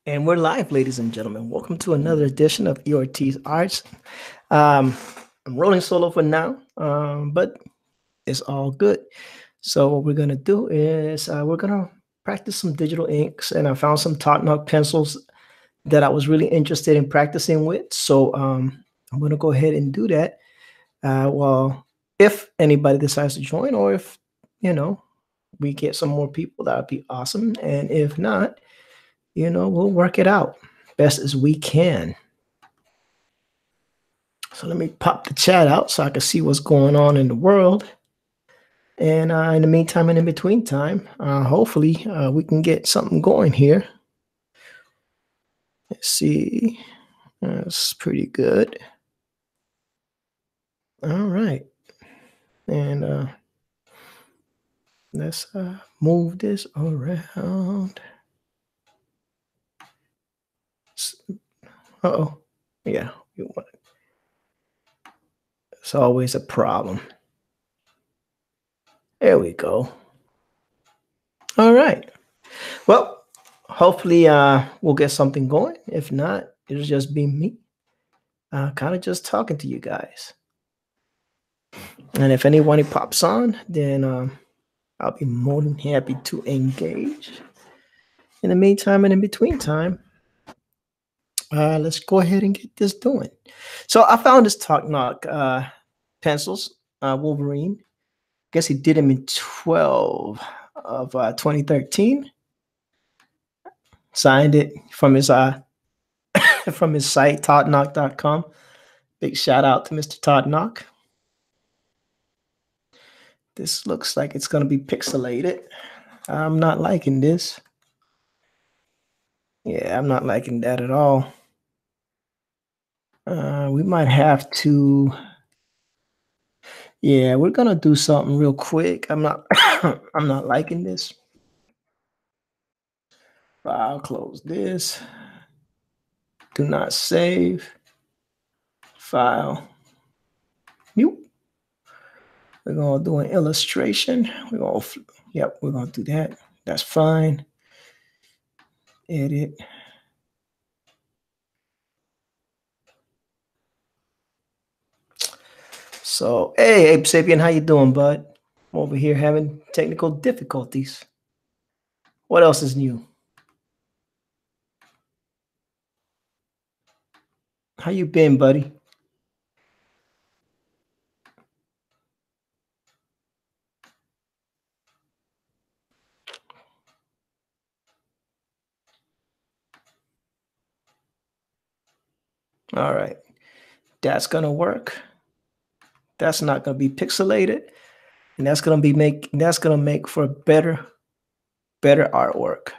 And we're live, ladies and gentlemen. Welcome to another edition of Ortiz Arts. Um, I'm rolling solo for now, but it's all good. So what we're gonna do is we're gonna practice some digital inks, and I found some Todd Nauk pencils that I was really interested in practicing with. So I'm gonna go ahead and do that. Well, if anybody decides to join, or if you know we get some more people, that would be awesome. And if not, we'll work it out best as we can. So let me pop the chat out so I can see what's going on in the world. And in the meantime and in between time, hopefully we can get something going here. Let's see. That's pretty good. All right. And let's move this around. Uh-oh. Yeah. It's always a problem. There we go. All right. Well, hopefully we'll get something going. If not, it'll just be me kind of just talking to you guys. And if anyone pops on, then I'll be more than happy to engage. In the meantime and in between time, let's go ahead and get this doing. So I found this Todd Nauk pencils, Wolverine. Guess he did them in 12 of 2013. Signed it from his from his site, toddnauk.com. Big shout out to Mr. Todd Nauk. This looks like it's going to be pixelated. I'm not liking this. Yeah, I'm not liking that at all. We might have to. Yeah, we're gonna do something real quick. I'm not. I'm not liking this. I'll close this. Do not save. File. Nope. We're gonna do an illustration. We're gonna do that. That's fine. Edit. So, hey, Ape Sapien, how you doing, bud? I'm over here having technical difficulties. What else is new? How you been, buddy? All right. That's gonna work. That's not gonna be pixelated. And that's gonna make for better artwork.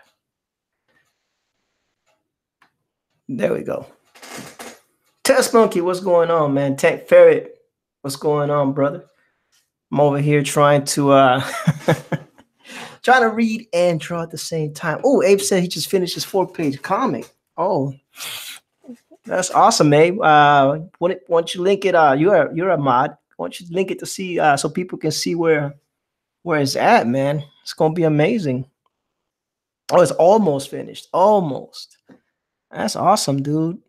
There we go. Test Monkey, what's going on, man? Tech Ferret, what's going on, brother? I'm over here trying to trying to read and draw at the same time. Oh, Abe said he just finished his 4-page comic. Oh, that's awesome, Abe. Why don't you link it? You're a mod. Why don't you link it to see so people can see where it's at, man? It's gonna be amazing. Oh, it's almost finished. Almost. That's awesome, dude.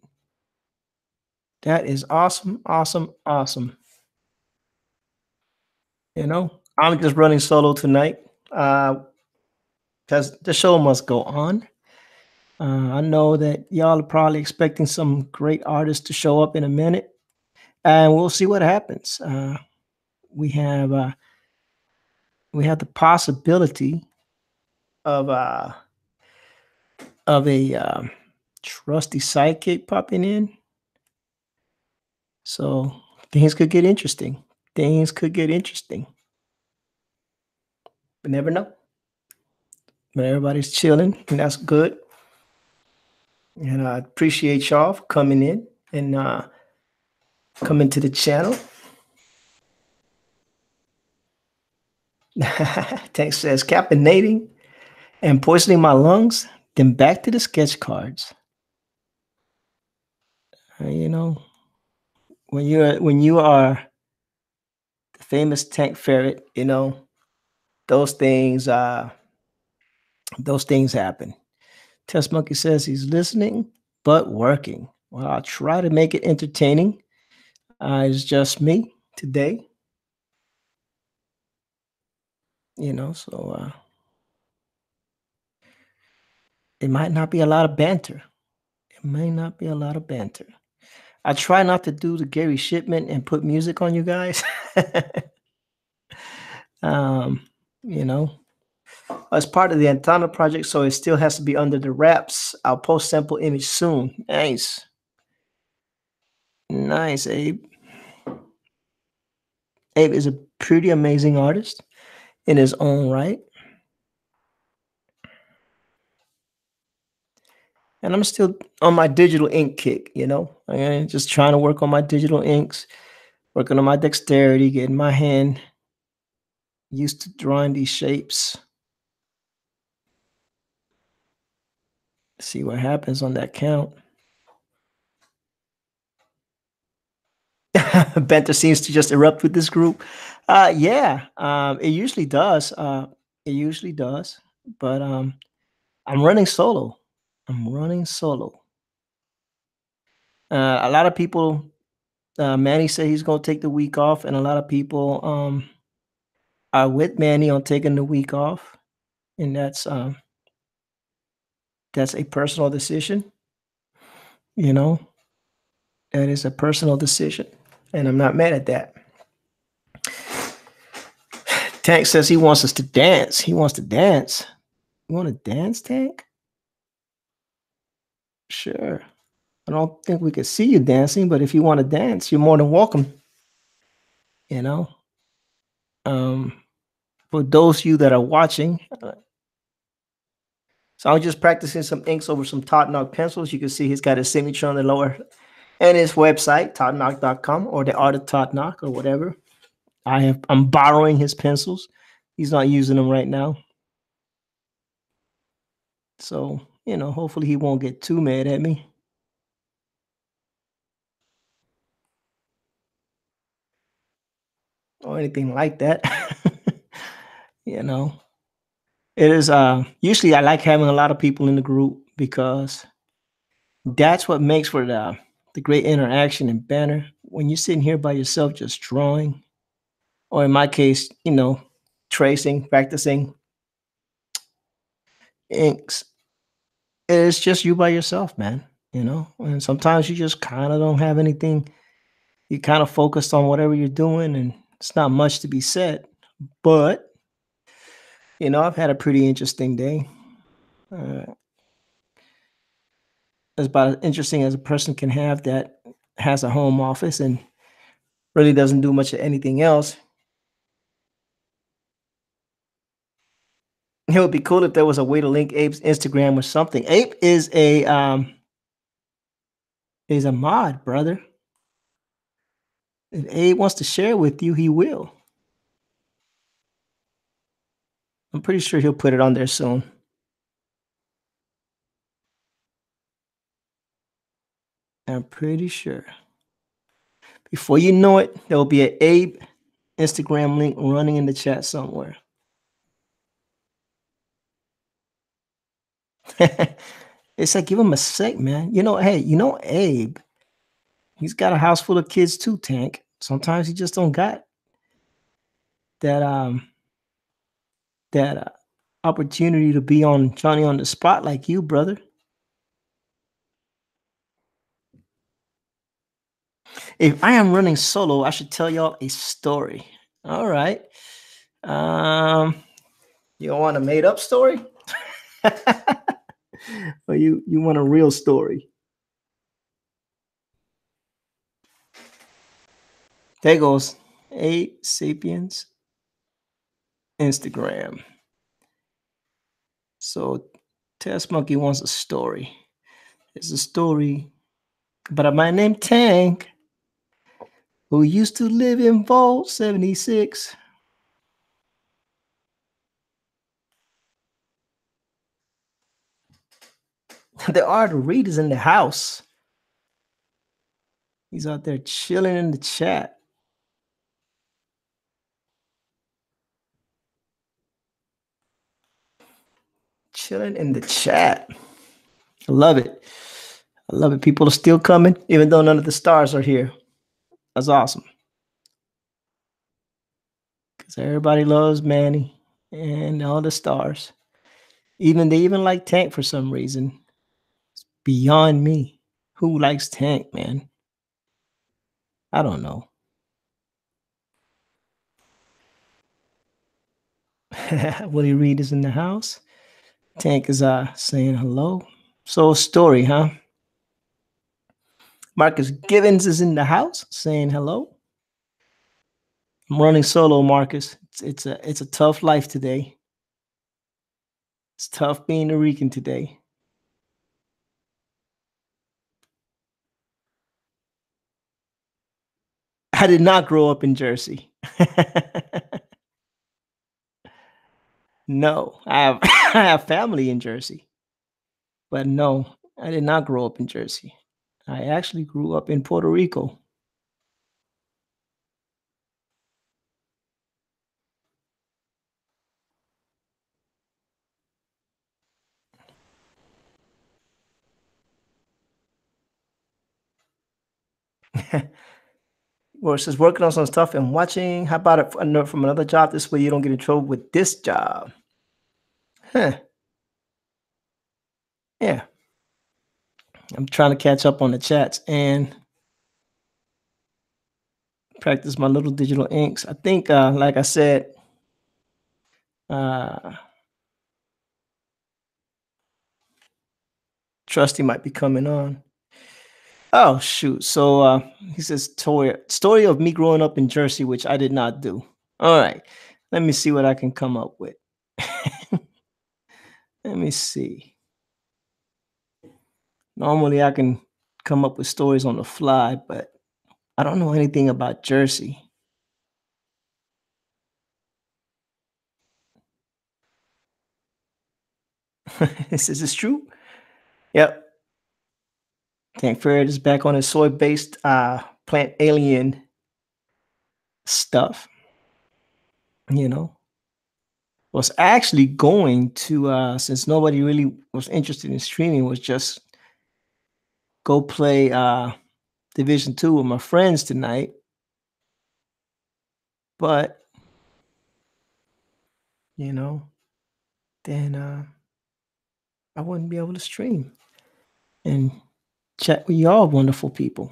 That is awesome, awesome, awesome. I'm just running solo tonight because the show must go on. I know that y'all are probably expecting some great artists to show up in a minute, and we'll see what happens. We have the possibility of a trusty sidekick popping in, so things could get interesting. Things could get interesting. But never know. But everybody's chilling, and that's good. And I appreciate y'all for coming in and coming to the channel. Text says, caffeinating and poisoning my lungs, then back to the sketch cards. When you are the famous Tank Ferret, those things happen. Test Monkey says he's listening but working. Well, I'll try to make it entertaining. It's just me today, so it might not be a lot of banter. It may not be a lot of banter. I try not to do the Gary Shipment and put music on you guys. um, you know, as part of the antenna project, so it still has to be under the wraps. I'll post sample image soon. Nice. Nice, Abe. Abe is a pretty amazing artist in his own right. And I'm still on my digital ink kick. I'm just trying to work on my digital inks, working on my dexterity, getting my hand used to drawing these shapes. See what happens on that count. Benter seems to just erupt with this group. Yeah, it usually does. It usually does. But I'm running solo. I'm running solo. A lot of people, Manny said he's going to take the week off, and a lot of people are with Manny on taking the week off, and that's a personal decision. You know, that is a personal decision, and I'm not mad at that. Tank says he wants us to dance. He wants to dance. You want to dance, Tank? Sure. I don't think we could see you dancing, but if you want to dance, you're more than welcome. You know. Um, for those of you that are watching, so I'm just practicing some inks over some Todd Nauk pencils. You can see he's got his signature on the lower and his website, toddnauk.com, or the art of Todd Nauk or whatever. I'm borrowing his pencils. He's not using them right now. So, hopefully he won't get too mad at me. Or anything like that. you know. It is usually I like having a lot of people in the group because that's what makes for the great interaction and banner. When you're sitting here by yourself just drawing, or in my case, tracing, practicing inks, it's just you by yourself, man. And sometimes you just kind of don't have anything. You kind of focused on whatever you're doing, and it's not much to be said. But I've had a pretty interesting day. Uh, as about as interesting as a person can have that has a home office and really doesn't do much of anything else. It would be cool if there was a way to link Abe's Instagram or something. Abe is a mod, brother. If Abe wants to share with you, he will. I'm pretty sure he'll put it on there soon. I'm pretty sure. Before you know it, there will be an Abe Instagram link running in the chat somewhere. It's like, give him a sec, man. Hey, Abe, he's got a house full of kids too, Tank. Sometimes he just don't got that opportunity to be on Johnny on the spot like you, brother. If I am running solo, I should tell y'all a story. All right. You want a made up story? Or you want a real story? There goes A Sapiens Instagram. So Test Monkey wants a story. It's a story about a man named Tank who used to live in Vault 76. The art read is in the house. He's out there chilling in the chat. Chilling in the chat. I love it. I love it. People are still coming, even though none of the stars are here. That's awesome. Because everybody loves Manny and all the stars. Even they even like Tank for some reason. Beyond me. Who likes Tank, man? I don't know. Willie Reed is in the house. Tank is saying hello. So story, huh? Marcus Givens is in the house saying hello. I'm running solo, Marcus. It's a tough life today. It's tough being a Rican today. I did not grow up in Jersey. No, I have I have family in Jersey, but no, I did not grow up in Jersey. I actually grew up in Puerto Rico. Versus working on some stuff and watching. How about it from another job? This way you don't get in trouble with this job. Huh. Yeah. I'm trying to catch up on the chats and practice my little digital inks. I think, like I said, uh, Trusty might be coming on. Oh shoot! So he says story of me growing up in Jersey, which I did not do. All right, let me see what I can come up with. Let me see. Normally I can come up with stories on the fly, but I don't know anything about Jersey. Is this true? Yep. Tank Ferret is back on his soy-based plant alien stuff. You know, was actually going to since nobody really was interested in streaming, was just go play Division 2 with my friends tonight. But you know, then I wouldn't be able to stream and chat with y'all wonderful people.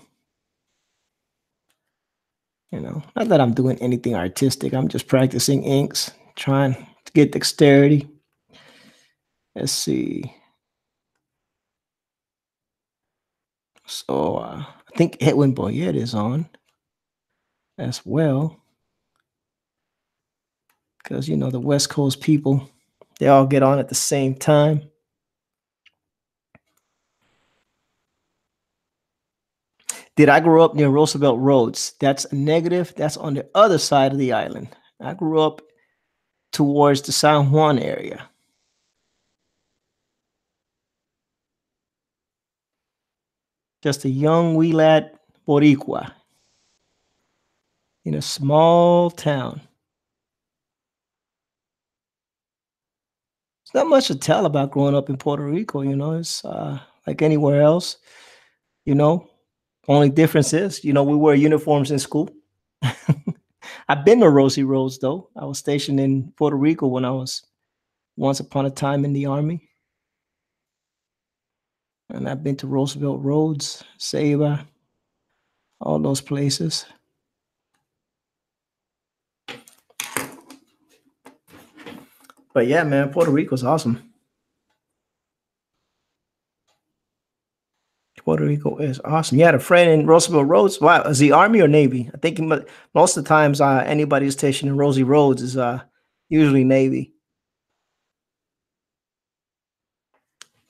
You know, not that I'm doing anything artistic. I'm just practicing inks, trying to get dexterity. Let's see. So I think Edwin Boyette is on as well, because you know the West Coast people, they all get on at the same time. Did I grow up near Roosevelt Roads? That's a negative. That's on the other side of the island. I grew up towards the San Juan area. Just a young wee lad Boricua in a small town. There's not much to tell about growing up in Puerto Rico. You know, it's like anywhere else. You know, only difference is, you know, we wear uniforms in school. I've been to Rosie Roads though. I was stationed in Puerto Rico when I was once upon a time in the army, and I've been to Roosevelt Roads, Ceiba, all those places. But yeah, man, Puerto Rico's awesome. Puerto Rico is awesome. You had a friend in Roosevelt Roads. Wow, is he Army or Navy? I think most of the times anybody who's stationed in Rosie Roads is usually Navy.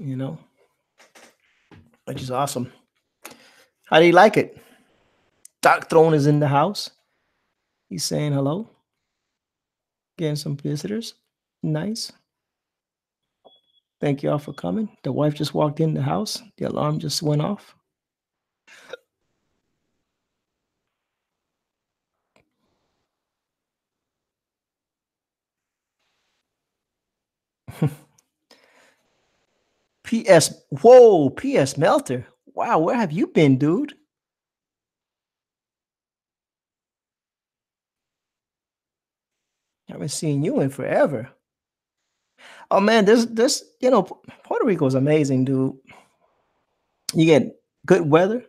You know, which is awesome. How do you like it? Doc Throne is in the house. He's saying hello. Getting some visitors. Nice. Thank you all for coming. The wife just walked in the house. The alarm just went off. PS. Whoa, PS Melter. Wow, where have you been, dude? I haven't seen you in forever. Oh man, this Puerto Rico is amazing, dude. You get good weather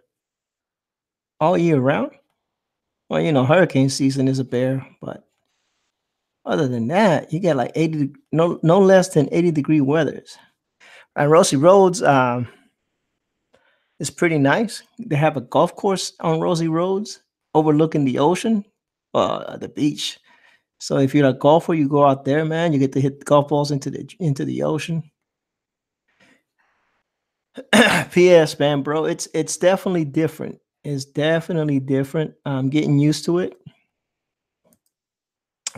all year round. Well, hurricane season is a bear, but other than that, you get like 80, no less than 80-degree weathers. And Rosy Roads is pretty nice. They have a golf course on Rosy Roads overlooking the ocean, the beach. So if you're a golfer, you go out there, man. You get to hit golf balls into the ocean. P.S. man, bro, it's definitely different. It's definitely different. I'm getting used to it.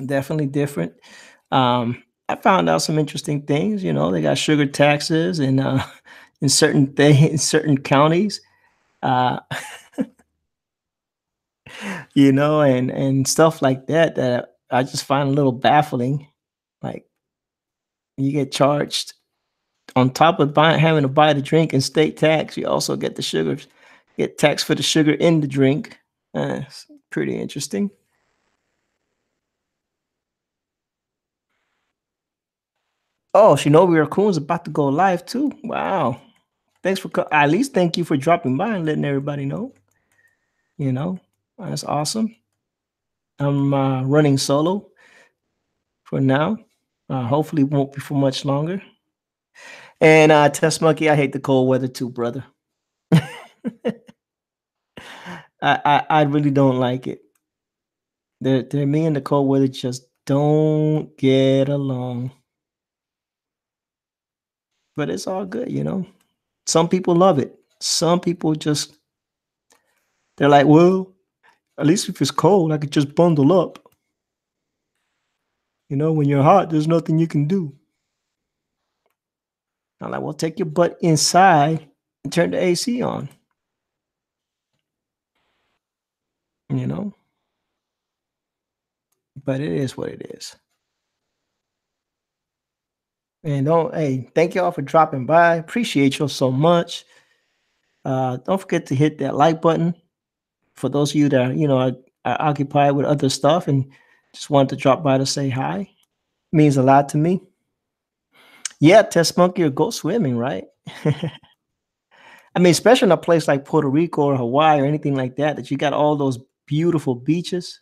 Definitely different. I found out some interesting things. They got sugar taxes in in certain counties. Uh, and stuff like that that I just find a little baffling. Like you get charged on top of having to buy the drink and state tax. You also get the sugars, get taxed for the sugar in the drink. It's pretty interesting. Oh, Shinobi Raccoon's about to go live too. Wow. Thanks for at least thank you for dropping by and letting everybody know. You know, that's awesome. I'm running solo for now. Hopefully, it won't be for much longer. And Test Monkey, I hate the cold weather too, brother. I really don't like it. Me and the cold weather just don't get along. But it's all good. Some people love it. Some people they're like, well, at least if it's cold, I could just bundle up. When you're hot, there's nothing you can do. I'm like, well, take your butt inside and turn the AC on. You know, but it is what it is. And hey, thank y'all for dropping by. Appreciate you so much. Don't forget to hit that like button for those of you that are occupied with other stuff and just wanted to drop by to say hi. Means a lot to me. Yeah, Test Monkey or go swimming, right? I mean, especially in a place like Puerto Rico or Hawaii or anything like that you got all those beautiful beaches.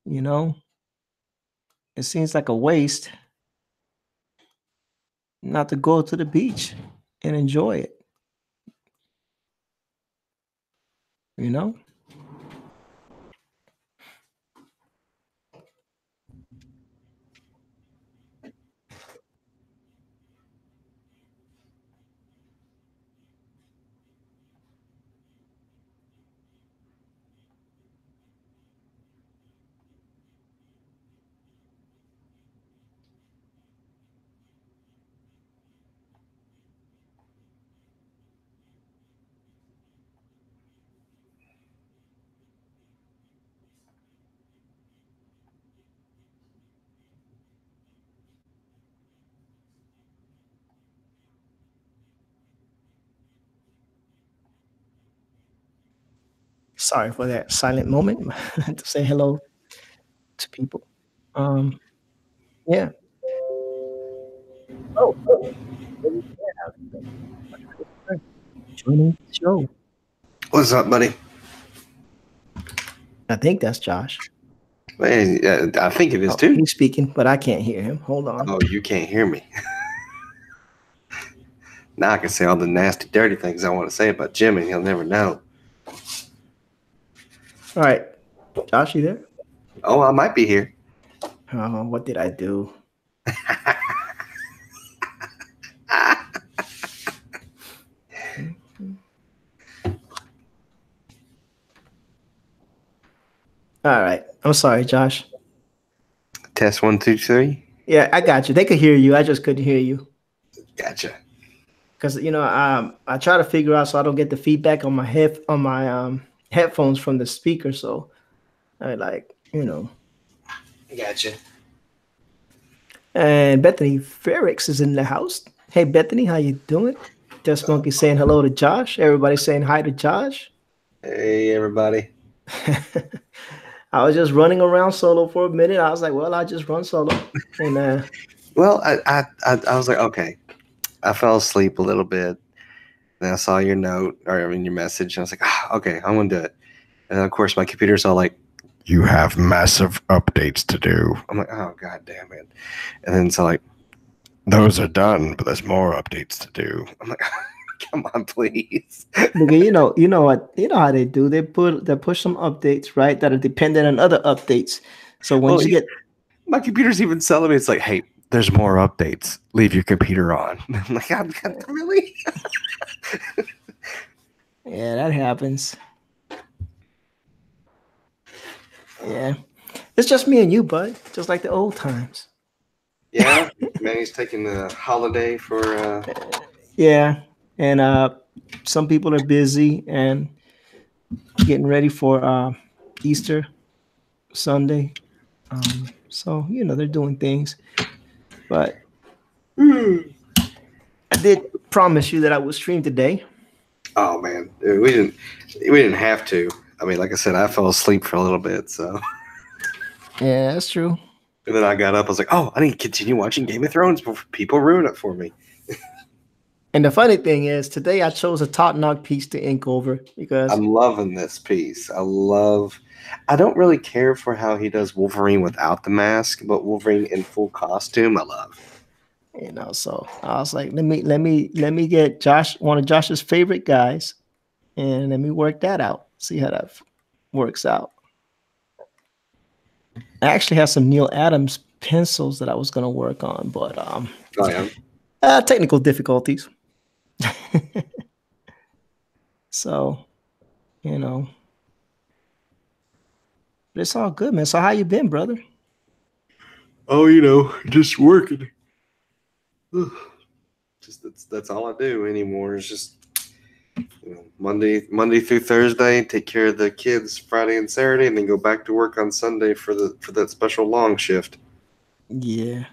It seems like a waste not to go to the beach and enjoy it. You know? Sorry for that silent moment. To say hello to people. Um, yeah. Oh, yeah. Joining the show. What's up, buddy? I think that's Josh. Man, I think it is too. He's speaking, but I can't hear him. Hold on. Oh, you can't hear me. Now I can say all the nasty, dirty things I want to say about Jim, and he'll never know. All right. Josh, you there? Oh, I might be here. Oh, what did I do? All right. I'm sorry, Josh. Test 1, 2, 3. Yeah, I got you. They could hear you. I just couldn't hear you. Gotcha. Because I try to figure out so I don't get the feedback on my headphones from the speaker. So I Gotcha. And Bethany Ferrix is in the house. Hey Bethany, how you doing? Just Monkey saying hello to Josh. Everybody saying hi to Josh. Hey, everybody. I was just running around solo for a minute. I was like, well, I'll just run solo. And Well, I was like, okay. I fell asleep a little bit. Then I saw your note, or I mean your message, and I was like, okay, I'm gonna do it. And then, of course, my computer's all like, you have massive updates to do. I'm like, oh god damn it. And then so like, those are done, but there's more updates to do. I'm like, come on, please. you know what, you know how they do. They push some updates, right, that are dependent on other updates. So when you get my computer's even telling me, it's like, hey, there's more updates. Leave your computer on. I'm like, really? Yeah, that happens. Yeah. It's just me and you, bud. Just like the old times. Yeah, Manny's taking a holiday for Yeah. And some people are busy and getting ready for Easter Sunday. So, they're doing things. But I did promise you that I would stream today. Oh man, dude, we didn't have to. I mean, like I said, I fell asleep for a little bit, so. Yeah, that's true. And then I got up. I was like, oh, I need to continue watching Game of Thrones before people ruin it for me. And the funny thing is, today I chose a top Nauk piece to ink over because I'm loving this piece. I don't really care for how he does Wolverine without the mask, but Wolverine in full costume, I love. So I was like, let me get Josh, one of Josh's favorite guys, and let me work that out. See how that works out. I actually have some Neil Adams pencils that I was going to work on, but technical difficulties. So, but it's all good, man. So how you been, brother? Oh, just working. Just that's all I do anymore. Is just Monday through Thursday, take care of the kids Friday and Saturday, and then go back to work on Sunday for that special long shift. Yeah.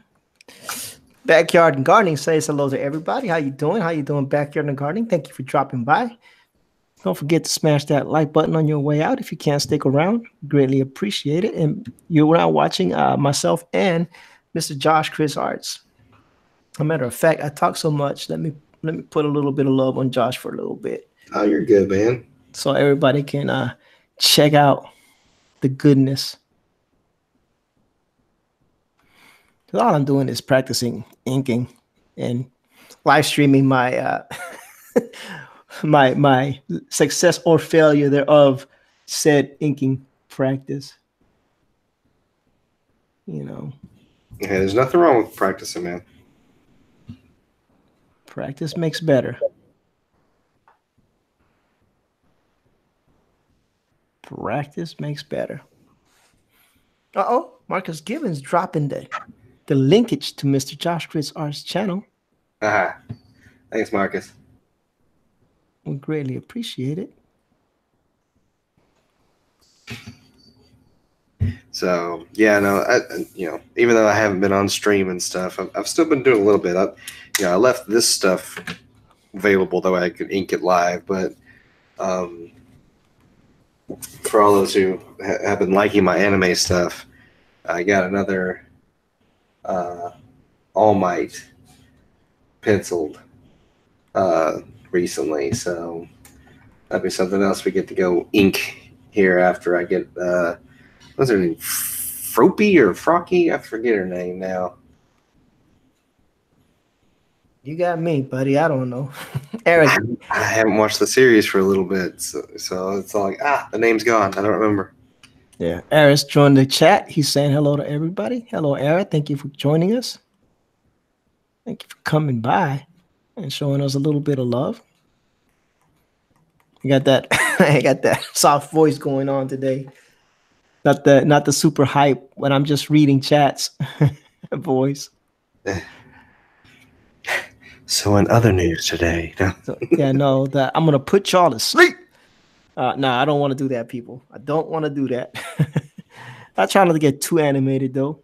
Backyard and Gardening says hello to everybody. How you doing? How you doing, Backyard and Gardening? Thank you for dropping by. Don't forget to smash that like button on your way out if you can't stick around. Greatly appreciate it. And you're now watching myself and Mr. Josh Chris Arts. As a matter of fact, I talk so much. Let me put a little bit of love on Josh for a little bit. Oh, you're good, man. So everybody can check out the goodness. All I'm doing is practicing inking and live streaming my my success or failure thereof said inking practice. Yeah, there's nothing wrong with practicing, man. Practice makes better. Practice makes better. Uh-oh, Marcus Gibbons dropping the linkage to Mr. Josh Chris Arts channel. Thanks, Marcus. We greatly appreciate it. So yeah, no, even though I haven't been on stream and stuff, I've still been doing a little bit. I left this stuff available that way I could ink it live, but for all those who have been liking my anime stuff, I got another All Might penciled recently, so that'd be something else we get to go ink here after I get what's her name, Froppy or Frocky? I forget her name now. You got me, buddy. I don't know. Eric, I haven't watched the series for a little bit, so it's all like, the name's gone. I don't remember. Yeah, Eric joined the chat. He's saying hello to everybody. Hello, Eric. Thank you for joining us. Thank you for coming by and showing us a little bit of love. I got that soft voice going on today. Not the super hype when I'm just reading chats voice. So in other news today, I'm gonna put y'all to sleep. No, I don't want to do that, people. I don't want to do that. I try not to get too animated, though.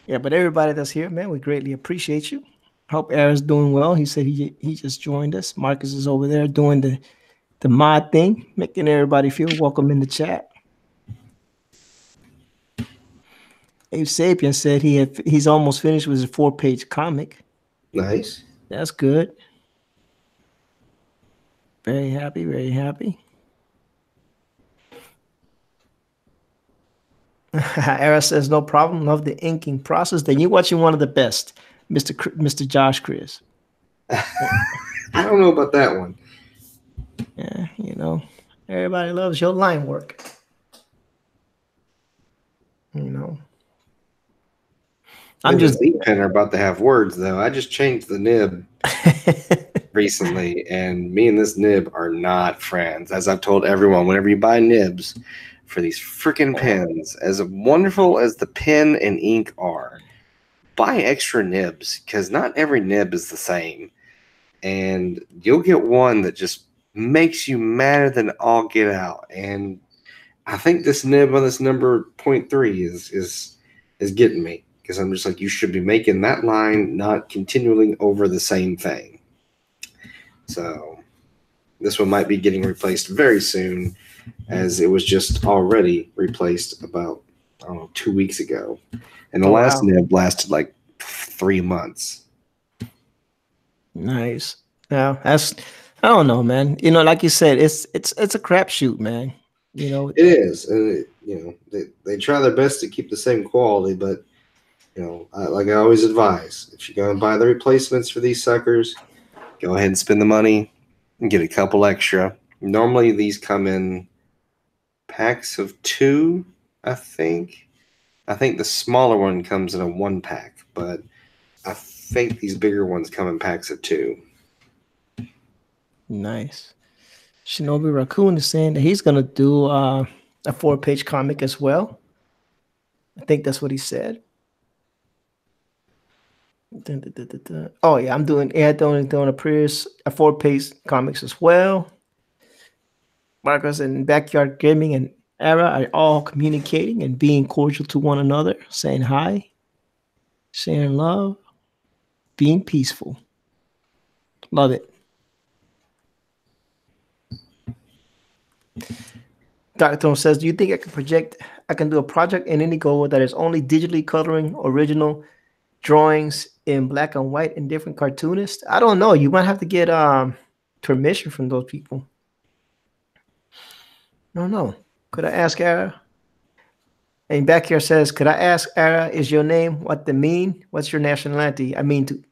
Yeah, but everybody that's here, man, we greatly appreciate you. Hope Era's doing well. He said he just joined us. Marcus is over there doing the mod thing, making everybody feel welcome in the chat. Abe Sapien said he's almost finished with his 4-page comic. Nice. That's good. Very happy, very happy. Era says no problem. Love the inking process. Then you're watching one of the best, Mr. Josh Chris. I don't know about that one. Yeah, you know, everybody loves your line work. You know, I'm just the pen are about to have words though. I just changed the nib recently, and me and this nib are not friends. As I've told everyone, whenever you buy nibs for these freaking pens, as wonderful as the pen and ink are, buy extra nibs because not every nib is the same, and you'll get one that just makes you madder than all get out. And I think this nib on this number 0.3 is getting me, because I'm just like, you should be making that line, not continually over the same thing. So this one might be getting replaced very soon, as it was just already replaced about, I don't know, 2 weeks ago. And the last nib lasted like 3 months. Nice. Now that's, I don't know, man. You know, like you said, it's a crapshoot, man. You know, it is, and you know, they try their best to keep the same quality, but you know, like I always advise, if you're going to buy the replacements for these suckers, go ahead and spend the money and get a couple extra. Normally these come in packs of 2, I think. I think the smaller one comes in a 1-pack, but I think these bigger ones come in packs of 2. Nice. Shinobi Raccoon is saying that he's gonna do a 4-page comic as well. I think that's what he said. Oh yeah, I'm doing doing a 4-page comics as well. Marcus and Backyard Gaming and Era are all communicating and being cordial to one another, saying hi, sharing love, being peaceful. Love it. Dr. Tone says, do you think I can do a project in Indiegogo that is only digitally coloring original drawings in black and white and different cartoonists? I don't know. You might have to get permission from those people. I don't know. Could I ask Ara? And back here says, could I ask Ara, is your name what they mean? What's your nationality? I mean,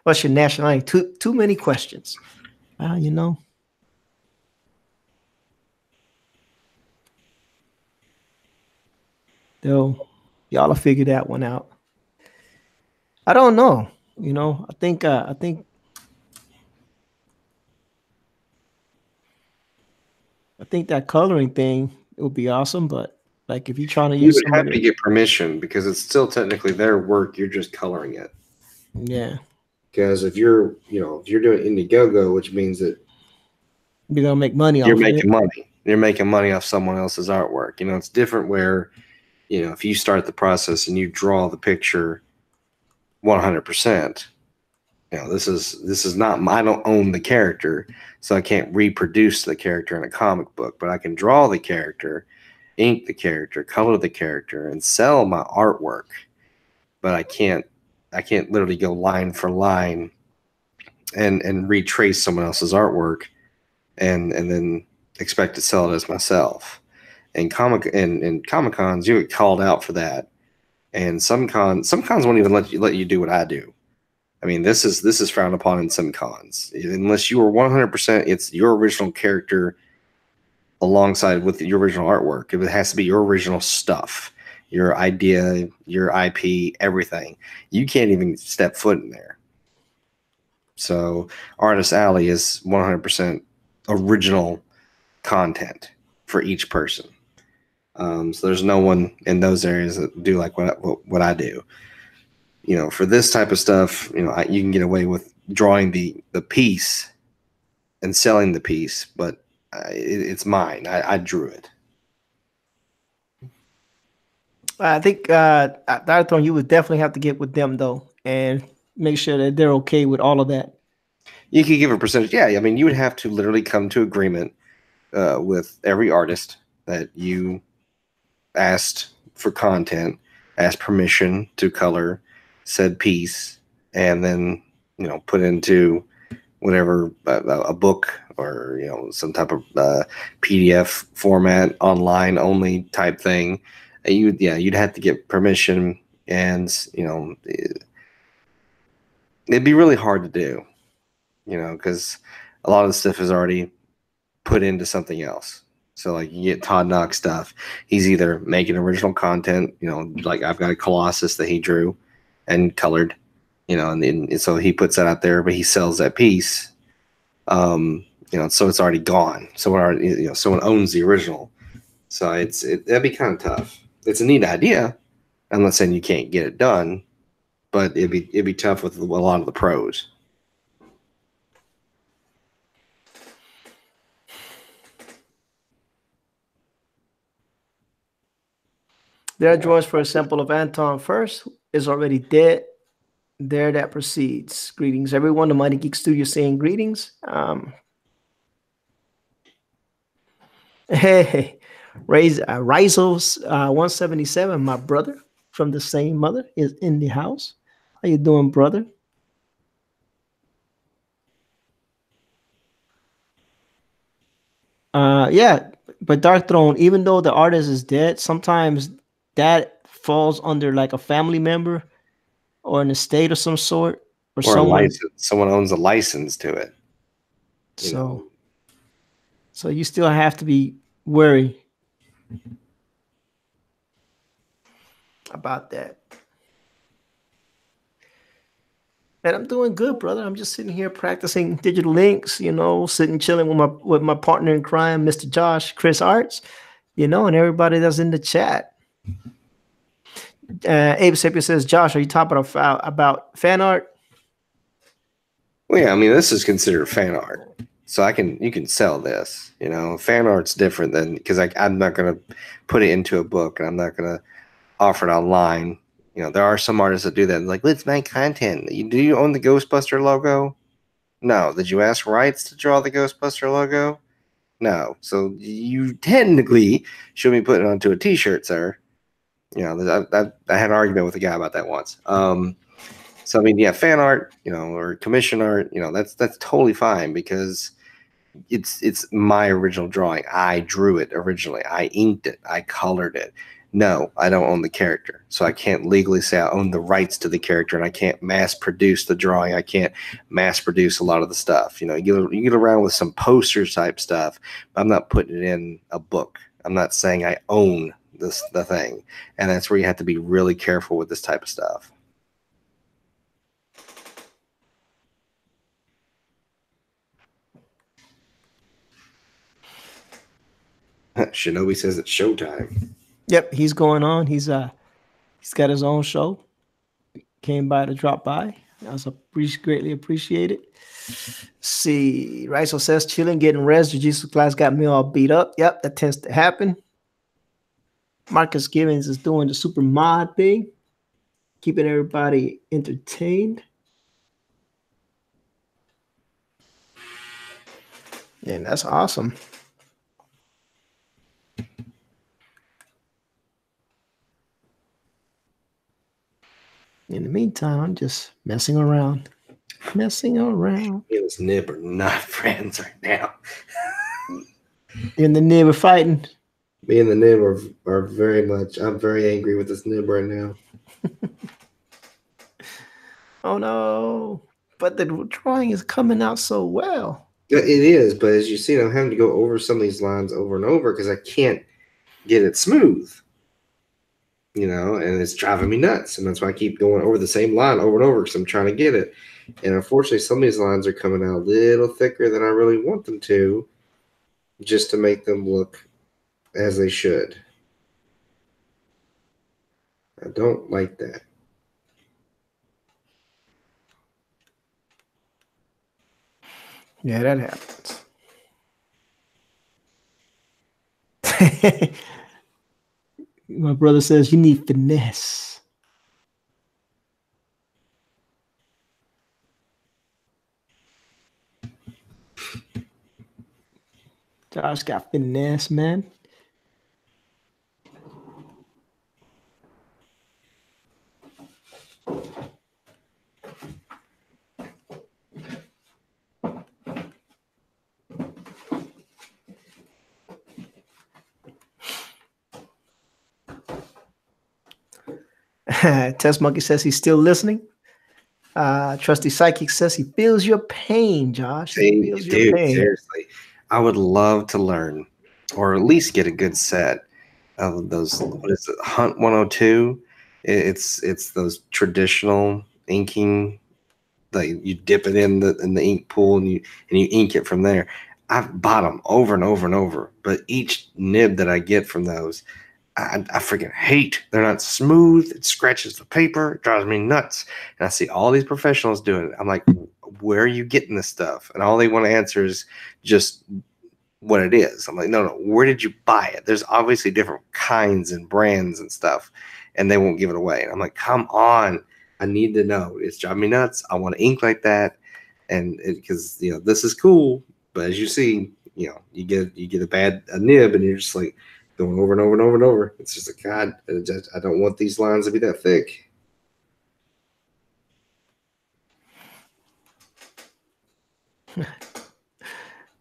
what's your nationality? Too many questions. You know. Though y'all will figure that one out. I don't know. You know, I think that coloring thing would be awesome, but like if you're trying to use, you would have to get permission because it's still technically their work. You're just coloring it. Yeah. Because if you're doing Indiegogo, which means that you're gonna make money. You're making money. You're making money off someone else's artwork. You know, it's different where, you know, if you start the process and you draw the picture 100%. You know, this is not I don't own the character, so I can't reproduce the character in a comic book, but I can draw the character, ink the character, color the character, and sell my artwork. But I can't literally go line for line and retrace someone else's artwork and then expect to sell it as myself. And Comic Cons, you get called out for that. And some cons won't even let you do what I do. I mean, this is frowned upon in some cons. Unless you are 100%, it's your original character alongside with your original artwork. It has to be your original stuff, your idea, your IP, everything. You can't even step foot in there. So Artist Alley is 100% original content for each person. So there's no one in those areas that do like what I do. You know, for this type of stuff, you know, you can get away with drawing the piece and selling the piece, but it's mine. I drew it. I think Dr. You would definitely have to get with them though, and make sure that they're okay with all of that. You could give a percentage. Yeah, I mean, you would have to literally come to agreement with every artist that you asked for content, asked permission to color said piece, and then put into whatever a book or some type of PDF format, online only type thing. You'd have to get permission, and it'd be really hard to do, because a lot of the stuff is already put into something else. So like you get Todd Nauk stuff. He's either making original content, like I've got a Colossus that he drew and colored, and so he puts that out there, but he sells that piece. So it's already gone. Someone owns the original. So that'd be kind of tough. It's a neat idea. I'm not saying you can't get it done, but it'd be tough with a lot of the pros. There are drawings, for example, of Anton first is already dead. There that proceeds. Greetings, everyone. The Mighty Geek Studio saying greetings. Hey, Rizos 177, my brother from the same mother is in the house. How you doing, brother? Yeah, but Dark Throne, even though the artist is dead, sometimes that falls under like a family member or an estate of some sort, or Or a someone. license. Someone owns a license to it. So you still have to be wary about that. And I'm doing good, brother. I'm just sitting here practicing digital links, sitting chilling with my partner in crime, Mr. Josh, Chris Arts, and everybody that's in the chat. Abe Sapien says, Josh, are you talking about fan art? Well, yeah, I mean, this is considered fan art. So you can sell this, fan art's different than, because I'm not going to put it into a book, and I'm not going to offer it online. There are some artists that do that. Like, let's make content. Do you own the Ghostbuster logo? No. Did you ask rights to draw the Ghostbuster logo? No. So you technically should be putting it onto a T-shirt, sir. I had an argument with a guy about that once. So I mean, yeah, fan art, or commission art, that's totally fine, because it's my original drawing. I drew it originally. I inked it. I colored it. No, I don't own the character, so I can't legally say I own the rights to the character, and I can't mass produce the drawing. I can't mass produce a lot of the stuff. You get around with some poster type stuff, but I'm not putting it in a book. I'm not saying I own the thing, and that's where you have to be really careful with this type of stuff. Shinobi says it's showtime. Yep, he's going on. He's got his own show. Came by to drop by. That was greatly appreciated. See, Riso says chilling, getting rest. Jiu-Jitsu class got me all beat up. Yep, that tends to happen. Marcus Givens is doing the super mod thing, keeping everybody entertained. And that's awesome. In the meantime, I'm just messing around. Me and this Nib are not friends right now. In the Nib are fighting. Me and the Nib are very much. I'm very angry with this Nib right now. Oh no! But the drawing is coming out so well. It is, but as you see, I'm having to go over some of these lines over and over because I can't get it smooth. And it's driving me nuts. And that's why I keep going over the same line over and over because I'm trying to get it. And unfortunately, some of these lines are coming out a little thicker than I really want them to, just to make them look as they should. I don't like that. Yeah, that happens. My brother says you need finesse. Josh got finesse, man. Test Monkey says he's still listening. Trusty Psychic says he feels your pain, Josh. He feels your pain. Seriously, I would love to learn, or at least get a good set of those. What is it? Hunt 102. It's those traditional inking. Like you dip it in the ink pool and you ink it from there. I've bought them over and over and over, but each nib that I get from those, I freaking hate. They're not smooth. It scratches the paper. It drives me nuts. And I see all these professionals doing it. I'm like, where are you getting this stuff? And all they want to answer is just what it is. I'm like, no, where did you buy it? There's obviously different kinds and brands and stuff, and they won't give it away. And I'm like, come on. I need to know. It's driving me nuts. I want to ink like that. And because, this is cool. But as you see, you get a nib and you're just like, going over and over and over and over. It's just like, God, I don't want these lines to be that thick.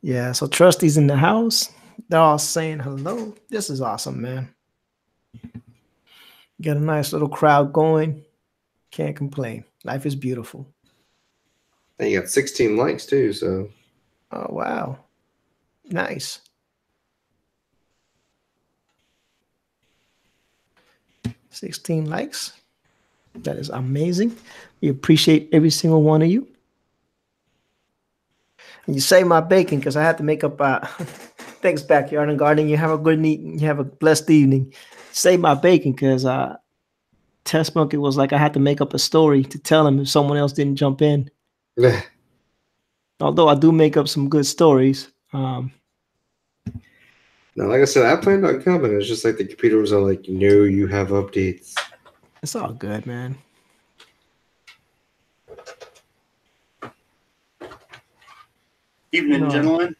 Yeah, so Trusty's in the house. They're all saying hello. This is awesome, man. Got a nice little crowd going. Can't complain. Life is beautiful. And you got 16 likes too, so. Oh, wow. Nice. $16 likes. That is amazing. We appreciate every single one of you. And you save my bacon because I had to make up. Thanks, Backyard and Gardening. You have a blessed evening. Save my bacon because Test Monkey was like I had to make up a story to tell him if someone else didn't jump in. Yeah. Although I do make up some good stories. No, like I said, I planned on coming. It's just like the computer was all like, no, you have updates. It's all good, man. Evening, gentlemen.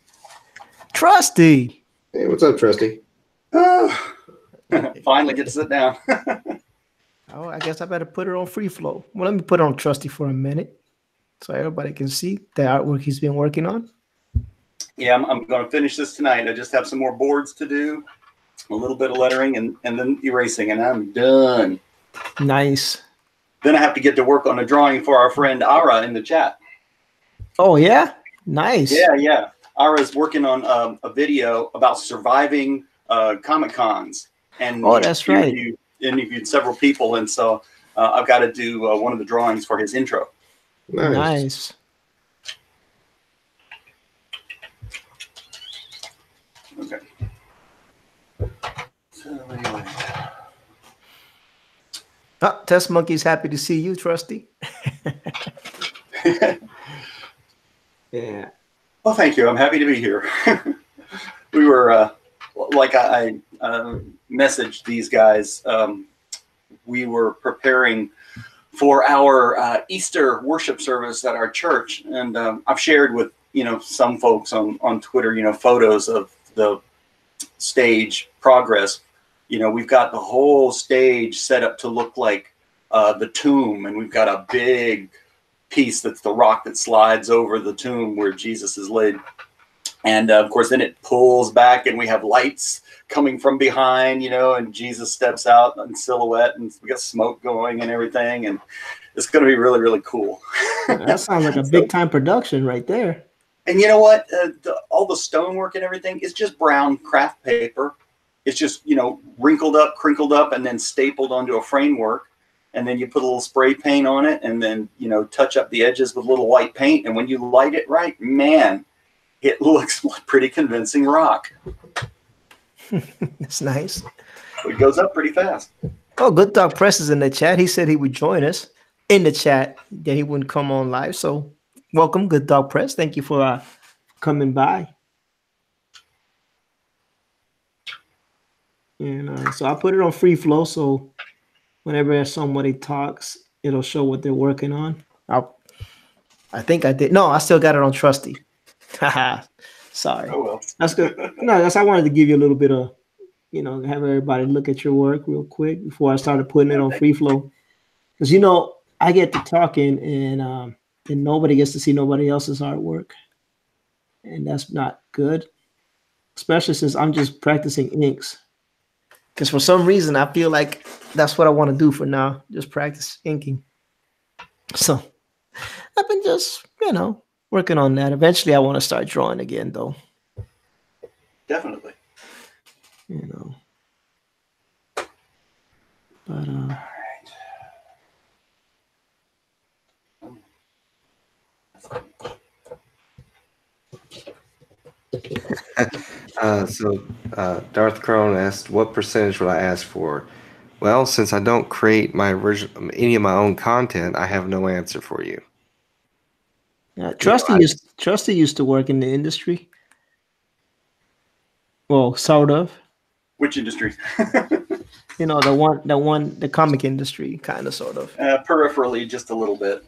Trusty. Hey, what's up, Trusty? Finally get to sit down. Oh, I guess I better put it on free flow. Well, let me put it on Trusty for a minute so everybody can see the artwork he's been working on. Yeah, I'm going to finish this tonight. I just have some more boards to do, a little bit of lettering, and then erasing, and I'm done. Nice. Then I have to get to work on a drawing for our friend Ara in the chat. Oh, yeah? Nice. Yeah. Ara's working on a video about surviving Comic-Cons. And oh, that's right. Interviewed several people, and so I've got to do one of the drawings for his intro. Nice. Okay. So anyway. Oh, Test Monkey's happy to see you, Trusty. Yeah. Well, thank you. I'm happy to be here. We were, like I messaged these guys, we were preparing for our Easter worship service at our church. And I've shared with, some folks on Twitter, photos of the stage progress. We've got the whole stage set up to look like the tomb, and we've got a big piece that's the rock that slides over the tomb where Jesus is laid. And of course, then it pulls back and we have lights coming from behind, and Jesus steps out in silhouette, and we got smoke going and everything. And it's going to be really, really cool. That sounds like a big time production right there. And you know what? All the stonework and everything is just brown craft paper. It's just, wrinkled up, crinkled up, and then stapled onto a framework. And then you put a little spray paint on it, and then, touch up the edges with a little white paint. And when you light it right, man, it looks like pretty convincing rock. That's nice. It goes up pretty fast. Oh, Good Dog Press is in the chat. He said he would join us in the chat, that he wouldn't come on live. So welcome, Good Dog Press. Thank you for coming by. And so I put it on free flow. So whenever somebody talks, it'll show what they're working on. I think I did. No, I still got it on Trusty. Haha. Sorry. Oh well. That's good. No, I wanted to give you a little bit of, have everybody look at your work real quick before I started putting it on free flow. Because I get to talking and nobody gets to see nobody else's artwork. And that's not good. Especially since I'm just practicing inks. Because for some reason I feel like that's what I want to do for now. Just practice inking. So I've been just, working on that. Eventually I want to start drawing again though. Definitely. But Darth Crone asked, "What percentage would I ask for?" Well, since I don't create any of my own content, I have no answer for you. Trusty used to work in the industry. Well, sort of. Which industry? the comic industry, kind of, sort of. Peripherally, just a little bit.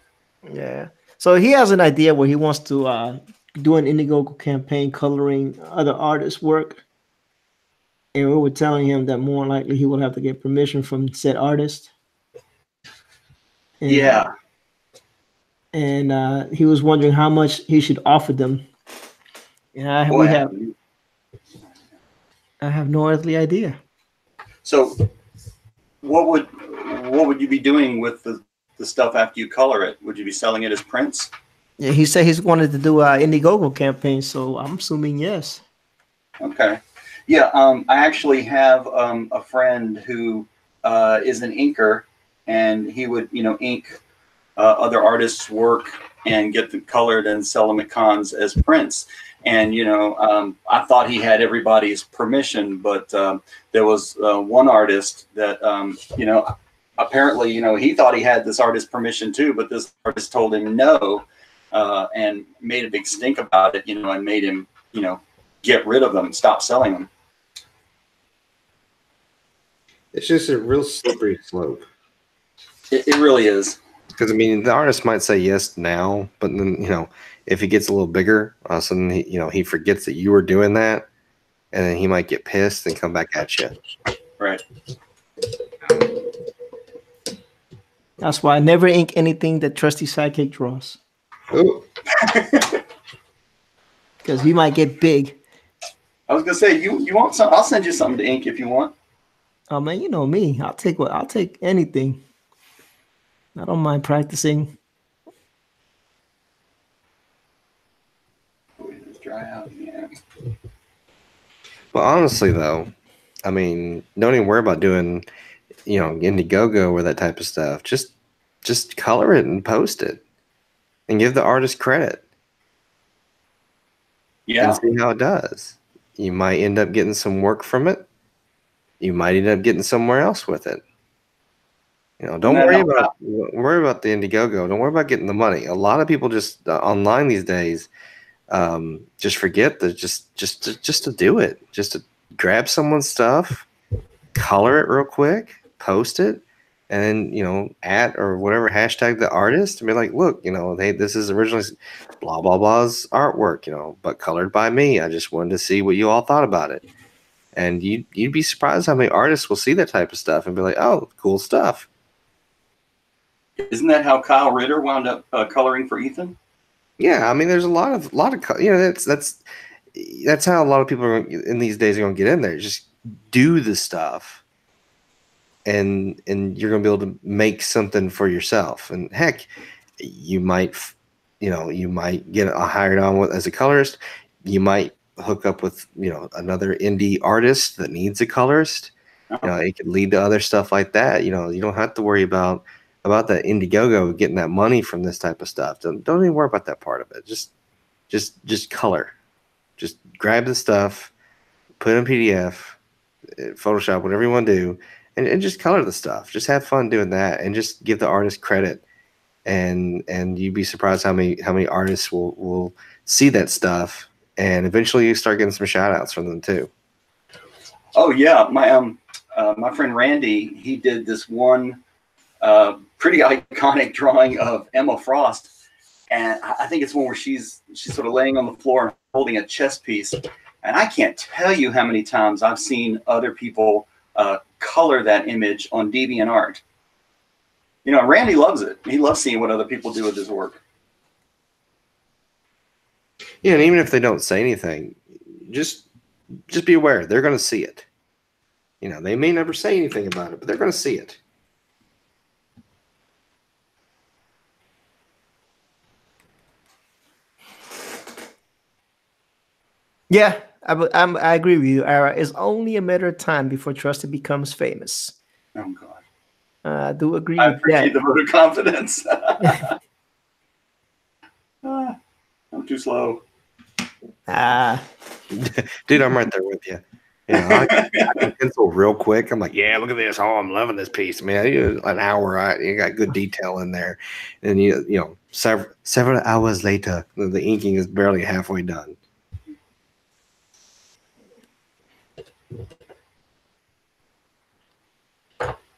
Yeah. So he has an idea where he wants to do an Indiegogo campaign coloring other artists' work. And we were telling him that more likely he would have to get permission from said artist. And, yeah. And he was wondering how much he should offer them. And I have no earthly idea. So what would you be doing with the stuff after you color it? Would you be selling it as prints? Yeah, he said he's wanted to do an Indiegogo campaign, so I'm assuming yes. Okay. Yeah, I actually have a friend who is an inker, and he would, ink other artists' work and get them colored and sell them at cons as prints. And, I thought he had everybody's permission, but there was one artist that, apparently, he thought he had this artist's permission too, but this artist told him no, and made a big stink about it, and made him, get rid of them, stop selling them. It's just a real slippery slope. It really is. Because, the artist might say yes now, but then, if he gets a little bigger, all of a sudden, he forgets that you were doing that, and then he might get pissed and come back at you. Right. That's why I never ink anything that Trusty Sidekick draws. Ooh. Because he might get big. I was gonna say, you want some? I'll send you something to ink if you want. Oh man, you know me. I'll take anything. I don't mind practicing. Dry out, yeah. Well, honestly, though, don't even worry about doing, Indiegogo or that type of stuff. Just color it and post it, and give the artist credit. Yeah. And see how it does. You might end up getting some work from it. You might end up getting somewhere else with it. Don't worry about the Indiegogo. Don't worry about getting the money. A lot of people just online these days just forget that just to do it. Just to grab someone's stuff, color it real quick, post it, and then at or whatever hashtag the artist and be like, look, this is originally blah blah blah's artwork, but colored by me. I just wanted to see what you all thought about it. And you'd be surprised how many artists will see that type of stuff and be like, oh, cool stuff. Isn't that how Kyle Ritter wound up coloring for Ethan? Yeah, there's a lot of that's how a lot of people in these days are going to get in there. Just do the stuff, and you're going to be able to make something for yourself. And heck, you might get hired on as a colorist. You might hook up with another indie artist that needs a colorist. It could lead to other stuff like that. You don't have to worry about that Indiegogo getting that money from this type of stuff. Don't even worry about that part of it. Just color. Just grab the stuff, put it in PDF, Photoshop, whatever you want to do, and just color the stuff. Just have fun doing that, and just give the artist credit. And you'd be surprised how many artists will see that stuff, and eventually you start getting some shout outs from them too. Oh yeah, my my friend Randy, he did this one pretty iconic drawing of Emma Frost. And I think it's one where she's sort of laying on the floor and holding a chess piece. And I can't tell you how many times I've seen other people color that image on DeviantArt. You know, Randy loves it. He loves seeing what other people do with his work. Yeah, and even if they don't say anything, just be aware they're going to see it. You know, they may never say anything about it, but they're going to see it. Yeah, I agree with you, Ara. It's only a matter of time before Trusted becomes famous. Oh, God. I do agree I with appreciate that. the vote of confidence. I'm too slow. Dude, I'm right there with you. You know, I can pencil real quick. I'm like, yeah, look at this. Oh, I'm loving this piece, man. An hour, you got good detail in there, and you know, several hours later, the inking is barely halfway done.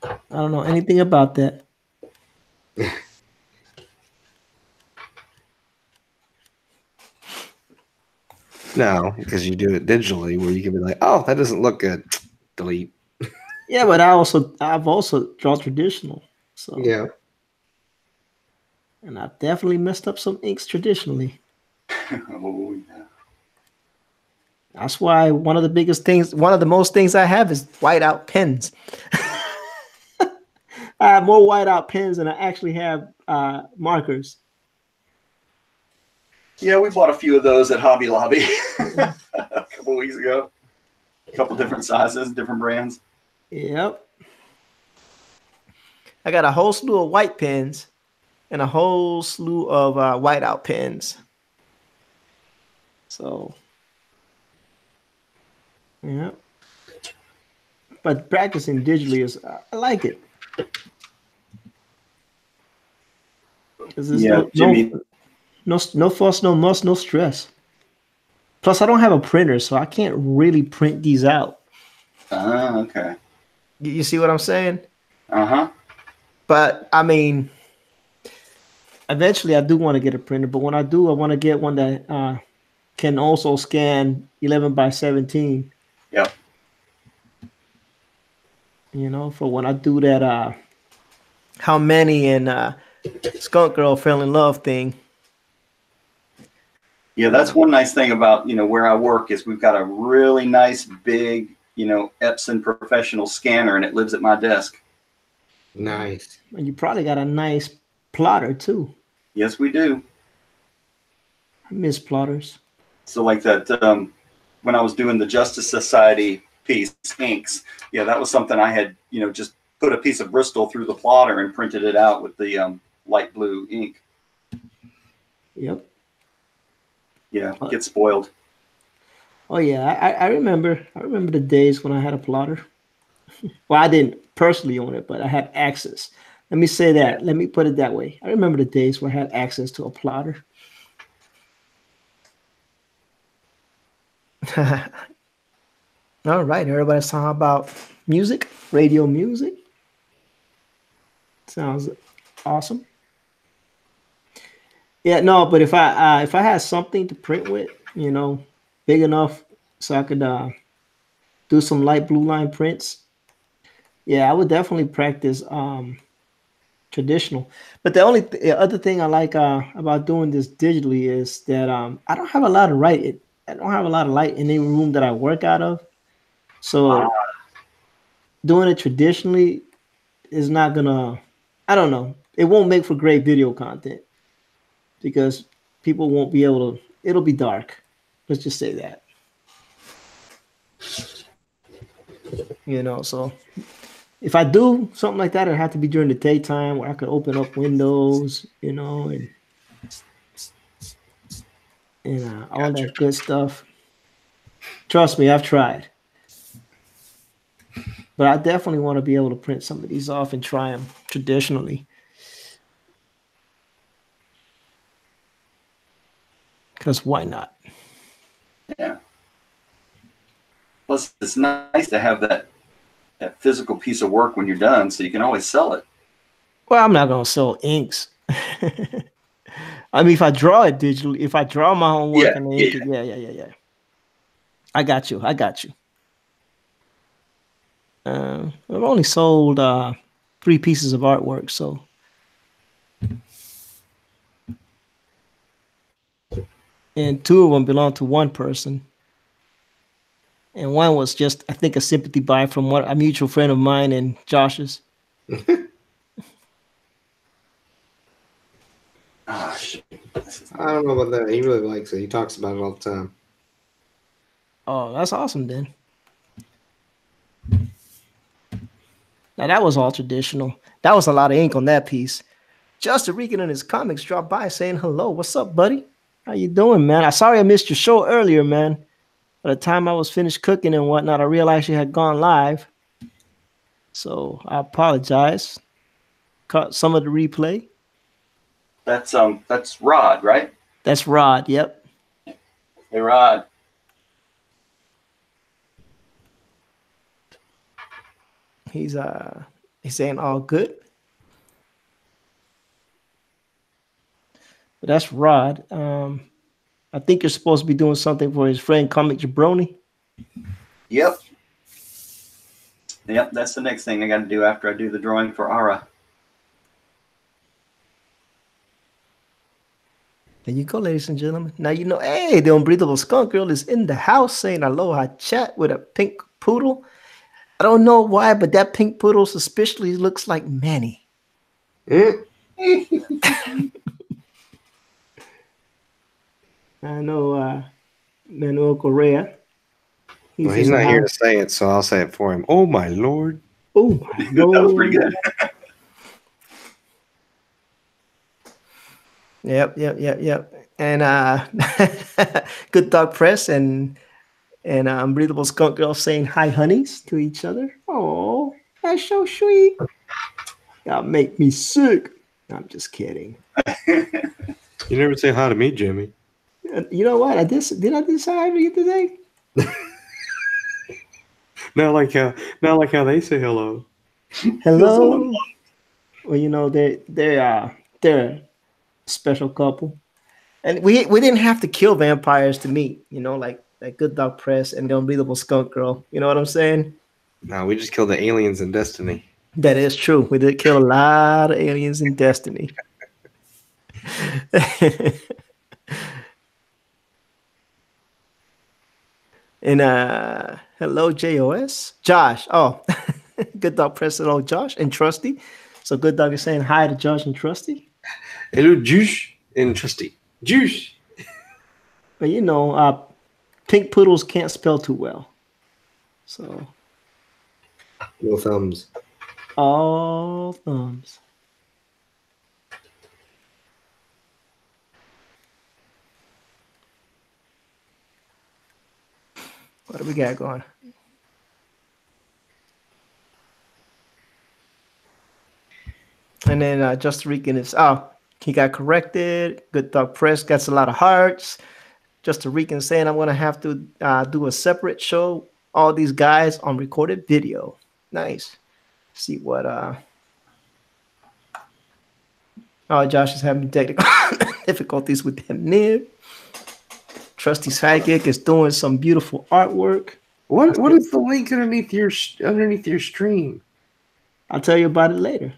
I don't know anything about that. No, because you do it digitally, where you can be like, oh, that doesn't look good. Delete. Yeah, but I've also drawn traditional. So Yeah. and I've definitely messed up some inks traditionally. Oh, yeah. That's why one of the most things I have is whiteout pens. I have more whiteout pens than I actually have markers. Yeah, we bought a few of those at Hobby Lobby a couple weeks ago. A couple different sizes, different brands. Yep. I got a whole slew of white pens and a whole slew of whiteout pens. So, yeah. But practicing digitally I like it. Yeah, Jimmy. No fuss, no muss, no stress. Plus, I don't have a printer, so I can't really print these out. Okay. You see what I'm saying? Uh-huh. But, I mean, eventually I do want to get a printer, but when I do, I want to get one that can also scan 11 by 17. Yep. You know, for when I do that How Many and Skunk Girl Fell in Love thing. Yeah, that's one nice thing about, you know, where I work is we've got a really nice big, you know, Epson professional scanner, and it lives at my desk. Nice. And you probably got a nice plotter too. Yes, we do. I miss plotters. So like that, when I was doing the Justice Society piece, inks, yeah, that was something I had, you know, just put a piece of Bristol through the plotter and printed it out with the light blue ink. Yep. Yeah, get spoiled. Oh yeah, I remember the days when I had a plotter. Well, I didn't personally own it, but I had access. Let me say that. Let me put it that way. I remember the days where I had access to a plotter. All right, everybody's talking about music, radio music. Sounds awesome. Yeah, no, but if I had something to print with, you know, big enough so I could do some light blue line prints, yeah, I would definitely practice traditional. But the other thing I like about doing this digitally is that I don't have a lot of light in the room that I work out of. So doing it traditionally is not gonna, I don't know, it won't make for great video content because people won't be able to, it'll be dark. Let's just say that. You know, so if I do something like that, it'd have to be during the daytime where I could open up windows, you know, and all that good stuff. Trust me, I've tried. But I definitely want to be able to print some of these off and try them traditionally. Because why not? Yeah. Plus, it's nice to have that that physical piece of work when you're done, so you can always sell it. Well, I'm not gonna sell inks. I mean, if I draw it digitally, if I draw my own work Yeah, and yeah. ink it, yeah. I got you. I've only sold 3 pieces of artwork, so and 2 of them belong to one person, and one was just, I think, a sympathy buy from a mutual friend of mine and Josh's. Ah, shit. I don't know about that. He really likes it. He talks about it all the time. Oh, that's awesome then. Now that was all traditional. That was a lot of ink on that piece. Justin Regan in his comics dropped by saying hello. What's up, buddy? How you doing, man? I'm sorry I missed your show earlier, man. By the time I was finished cooking and whatnot, I realized you had gone live. So I apologize. Caught some of the replay. That's Rod, right? That's Rod. Yep. Hey, Rod. He's saying all good. But that's Rod. I think you're supposed to be doing something for his friend Comic Jabroni. Yep. That's the next thing I got to do after I do the drawing for Ara. There you go, ladies and gentlemen. Now you know, hey, the Unbreathable Skunk Girl is in the house saying aloha chat with a pink poodle. I don't know why, but that pink poodle suspiciously looks like Manny. I know Manuel Correa. He's not here to say it, so I'll say it for him. Oh, my Lord. Oh, my Lord. That was pretty good. Yep. And Good Dog Press and Unbreathable Skunk Girl saying hi, honeys, to each other. Oh, that's so sweet. Y'all make me sick. I'm just kidding. You never say hi to me, Jimmy. You know what? Did I decide to you today? Not like how they say hello. Hello. Well, you know they're a special couple, and we didn't have to kill vampires to meet. You know, like Good Dog Press and the Unbreathable Skunk Girl. You know what I'm saying? No, we just killed the aliens in Destiny. That is true. We did kill a lot of aliens in Destiny. And hello, JOS. Josh. Oh, Good Dog Press. Hello, Josh and Trusty. So Good Dog is saying hi to Josh and Trusty. Hello, Juice and Trusty. Juice. But you know, pink poodles can't spell too well. So No thumbs. all thumbs. What do we got going? And then Just Rican is he got corrected. Good Dog Press gets a lot of hearts. Just Rican saying I'm gonna have to do a separate show. All these guys on recorded video. Nice. See what Josh is having technical difficulties with him. Nib. Trusty Sidekick is doing some beautiful artwork. What is the link underneath your stream? I'll tell you about it later.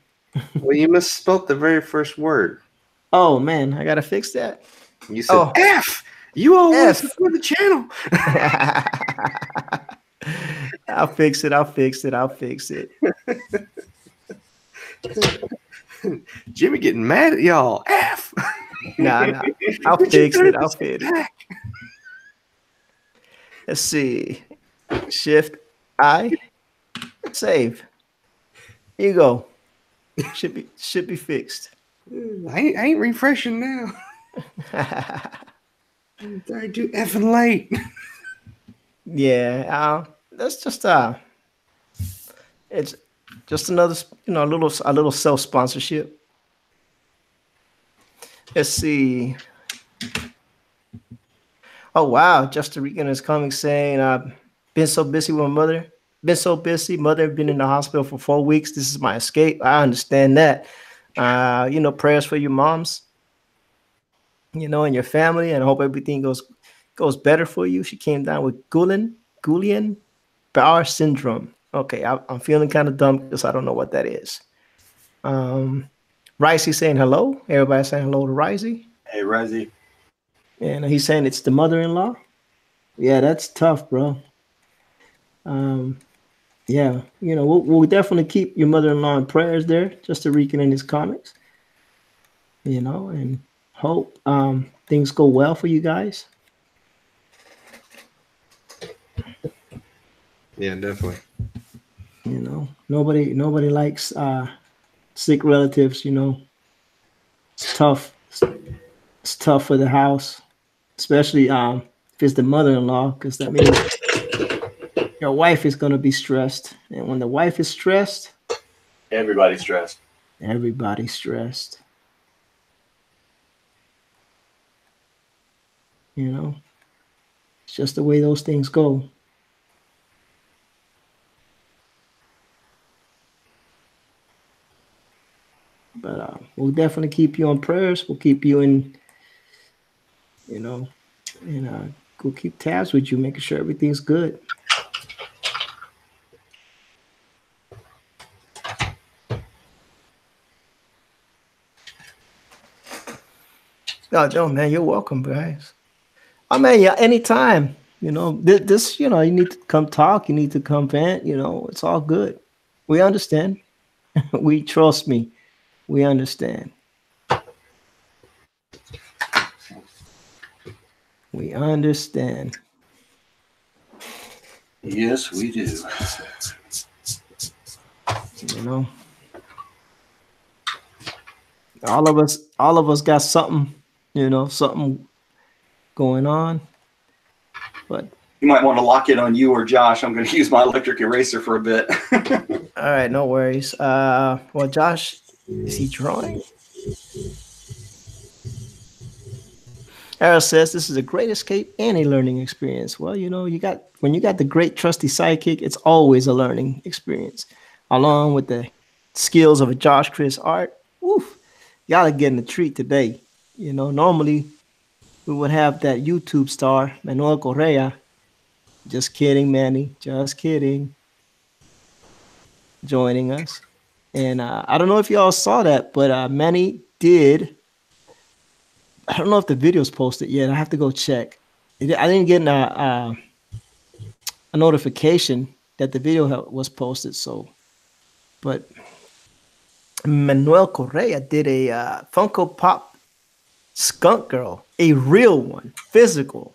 Well, you misspelled the very first word. Oh man, I gotta fix that. You said F. You always for the channel. I'll fix it. Jimmy getting mad at y'all. F. Nah. I'll fix it. Let's see. Shift I. Save. Here you go. Should be fixed. I ain't refreshing now. I'm too effing late. Yeah. That's just it's just another, a little self sponsorship. Let's see. Oh wow, Justin Regan is coming saying, been so busy with my mother been so busy. Mother been in the hospital for 4 weeks. This is my escape. I understand that. You know, prayers for your moms, you know, and your family, and I hope everything goes better for you. She came down with Guillain-Barré syndrome. Okay, I'm feeling kind of dumb because I don't know what that is. Ricey saying hello. Everybody saying hello to Ricey. Hey, Ricey. And he's saying it's the mother-in-law. Yeah, that's tough, bro. Yeah, you know, we'll definitely keep your mother-in-law in prayers there, just to Rican in his comments. You know, and hope things go well for you guys. Yeah, definitely. You know, nobody likes sick relatives. You know, it's tough. It's tough for the house, especially if it's the mother-in-law, because that means your wife is going to be stressed, and when the wife is stressed, Everybody's stressed. everybody's stressed. You know, it's just the way those things go. But we'll definitely keep you on prayers. We'll keep you in, you know, and we'll keep tabs with you, making sure everything's good. No, man, you're welcome, guys. I mean, yeah, anytime. You know, this, you know, you need to come talk. You need to come vent. You know, it's all good. We understand. We trust me. We understand. We understand. Yes, we do. You know, all of us got something. You know, something going on. But You might want to lock it on you or Josh. I'm going to use my electric eraser for a bit. all right, no worries. Well, Josh, is he drawing? Errol says this is a great escape and a learning experience. Well, you know, when you got the great trusty sidekick, it's always a learning experience. Along with the skills of a Josh Chris Art. Oof, y'all are getting a treat today. You know, normally we would have that YouTube star, Manuel Correa. Just kidding, Manny. Just kidding. Joining us. And I don't know if y'all saw that, but Manny did. I don't know if the video's posted yet. I have to go check. I didn't get a notification that the video was posted. So, but Manuel Correa did a Funko Pop Skunk Girl, a real one, physical.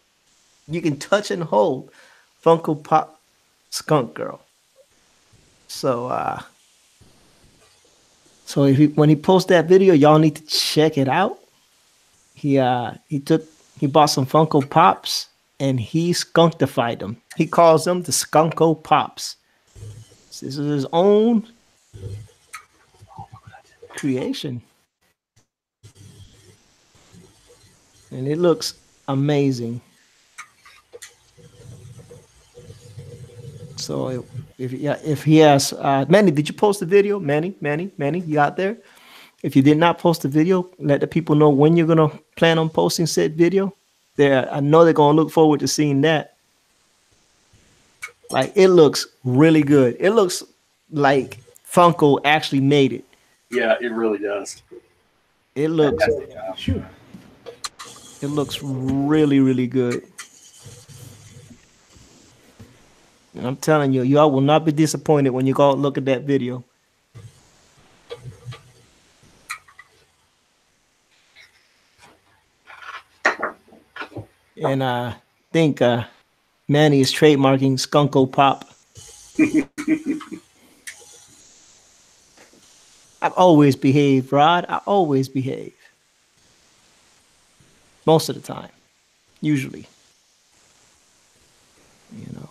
You can touch and hold Funko Pop Skunk Girl. So, when he posts that video, y'all need to check it out. He bought some Funko Pops and he skunktified them. He calls them the Skunko Pops. This is his own creation. And it looks amazing. So if he has Manny, did you post the video? Manny, you out there? If you did not post the video, let the people know when you're gonna plan on posting said video. I know they're gonna look forward to seeing that. Like, it looks really good. It looks like Funko actually made it. Yeah, it really does. It looks really, really good. And I'm telling you, y'all will not be disappointed when you go look at that video. And I think Manny is trademarking Skunko Pop. I've always behaved, Rod. I always behave. Most of the time. Usually. You know.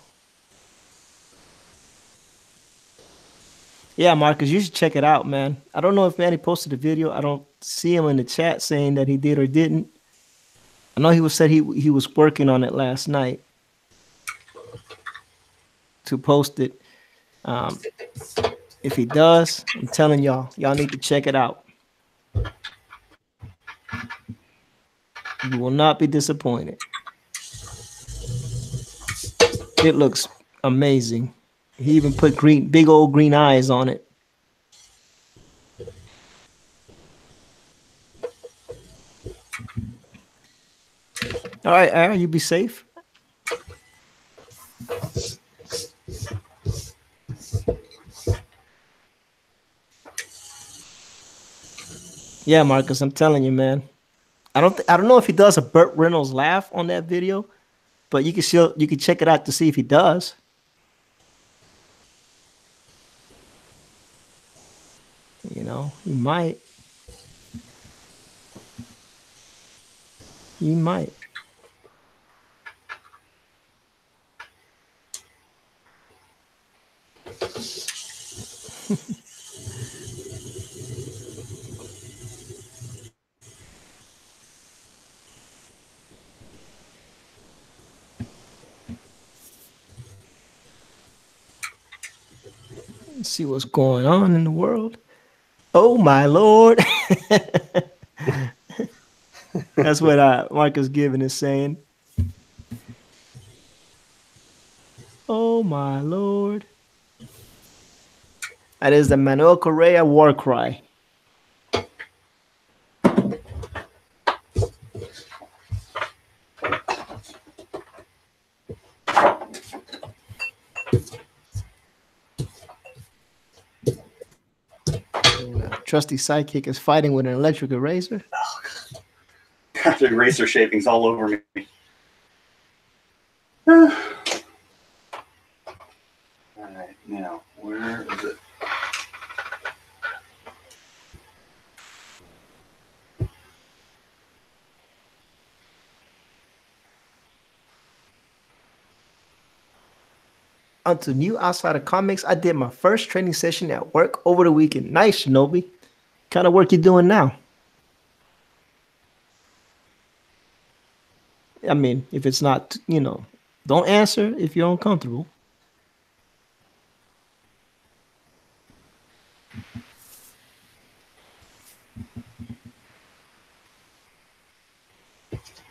Yeah, Marcus, you should check it out, man. I don't know if Manny posted a video. I don't see him in the chat saying that he did or didn't. I know he said he was working on it last night to post it. Um, if he does, I'm telling y'all need to check it out. You will not be disappointed. It looks amazing. He even put big old green eyes on it. All right, Aaron, you be safe. Yeah, Marcus, I'm telling you, man. I don't know if he does a Burt Reynolds laugh on that video, but you can check it out to see if he does. You know, he might. He might. Let's see what's going on in the world. Oh my Lord. That's what Marcus Given is saying. Oh my Lord. That is the Manuel Correa war cry. Trusty sidekick is fighting with an electric eraser. God, the eraser shavings all over me. All right, now where is it? Onto new outside of comics. I did my first training session at work over the weekend. Nice, Shinobi. Kind of work you doing now? I mean, if it's not, don't answer if you're uncomfortable.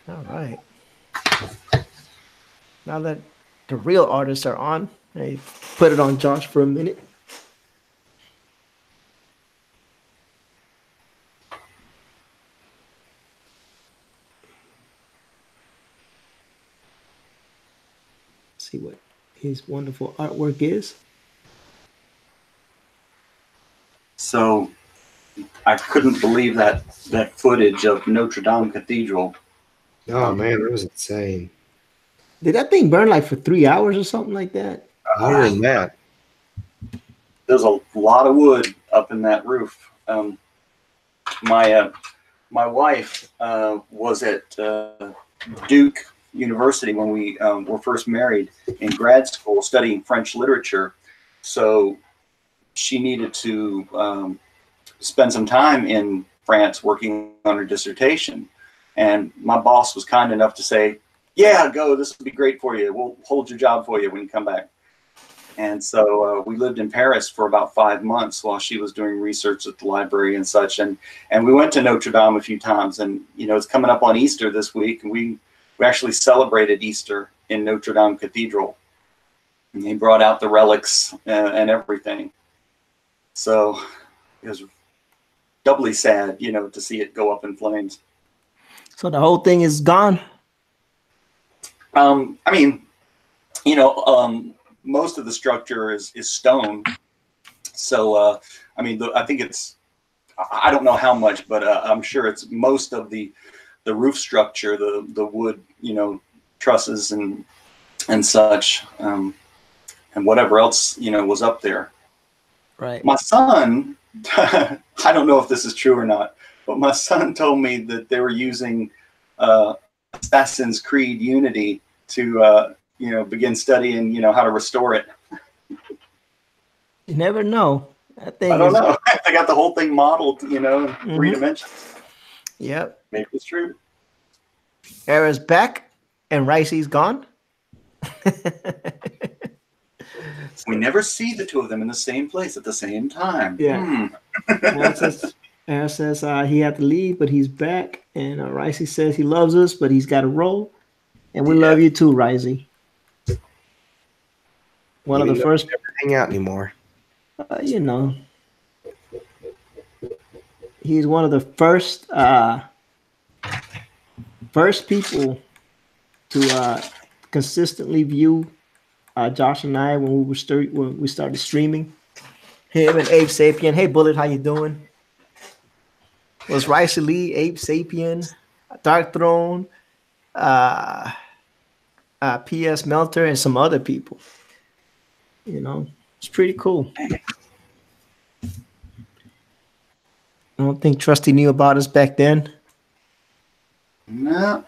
All right. Now that the real artists are on, I put it on Josh for a minute. See what his wonderful artwork is. So I couldn't believe that footage of Notre Dame Cathedral. Oh man, that was insane. Did that thing burn like for 3 hours or something like that? Longer than that. There's a lot of wood up in that roof. My wife was at Duke University when we were first married in grad school studying French literature. So she needed to spend some time in France working on her dissertation. And my boss was kind enough to say, yeah, go, this will be great for you. We'll hold your job for you when you come back. And so we lived in Paris for about 5 months while she was doing research at the library and such. And we went to Notre Dame a few times. And, it's coming up on Easter this week. And we actually celebrated Easter in Notre Dame Cathedral. And they brought out the relics and everything. So it was doubly sad, to see it go up in flames. So the whole thing is gone? I mean, most of the structure is stone. So, I mean, I think it's, I don't know how much, but I'm sure it's most of the roof structure, the wood, trusses and such, and whatever else, was up there. Right. My son, I don't know if this is true or not, but my son told me that they were using Assassin's Creed Unity to, begin studying, how to restore it. You never know. I don't know. They got the whole thing modeled, in 3 dimensions. Yep. Maybe it's true. Era's back and Ricey's gone. We never see the two of them in the same place at the same time. Yeah. Aaron says he had to leave, but he's back. And Ricey says he loves us, but he's got to roll. And we love you too, Ricey. One of the first. Never hang out anymore. You know, he's one of the first people to consistently view Josh and I when we started streaming. Him and Ape Sapien. Hey, Bullet, how you doing? Was Ricey Lee, Ape Sapien, Dark Throne, PS Melter, and some other people. You know, it's pretty cool. I don't think Trusty knew about us back then. No.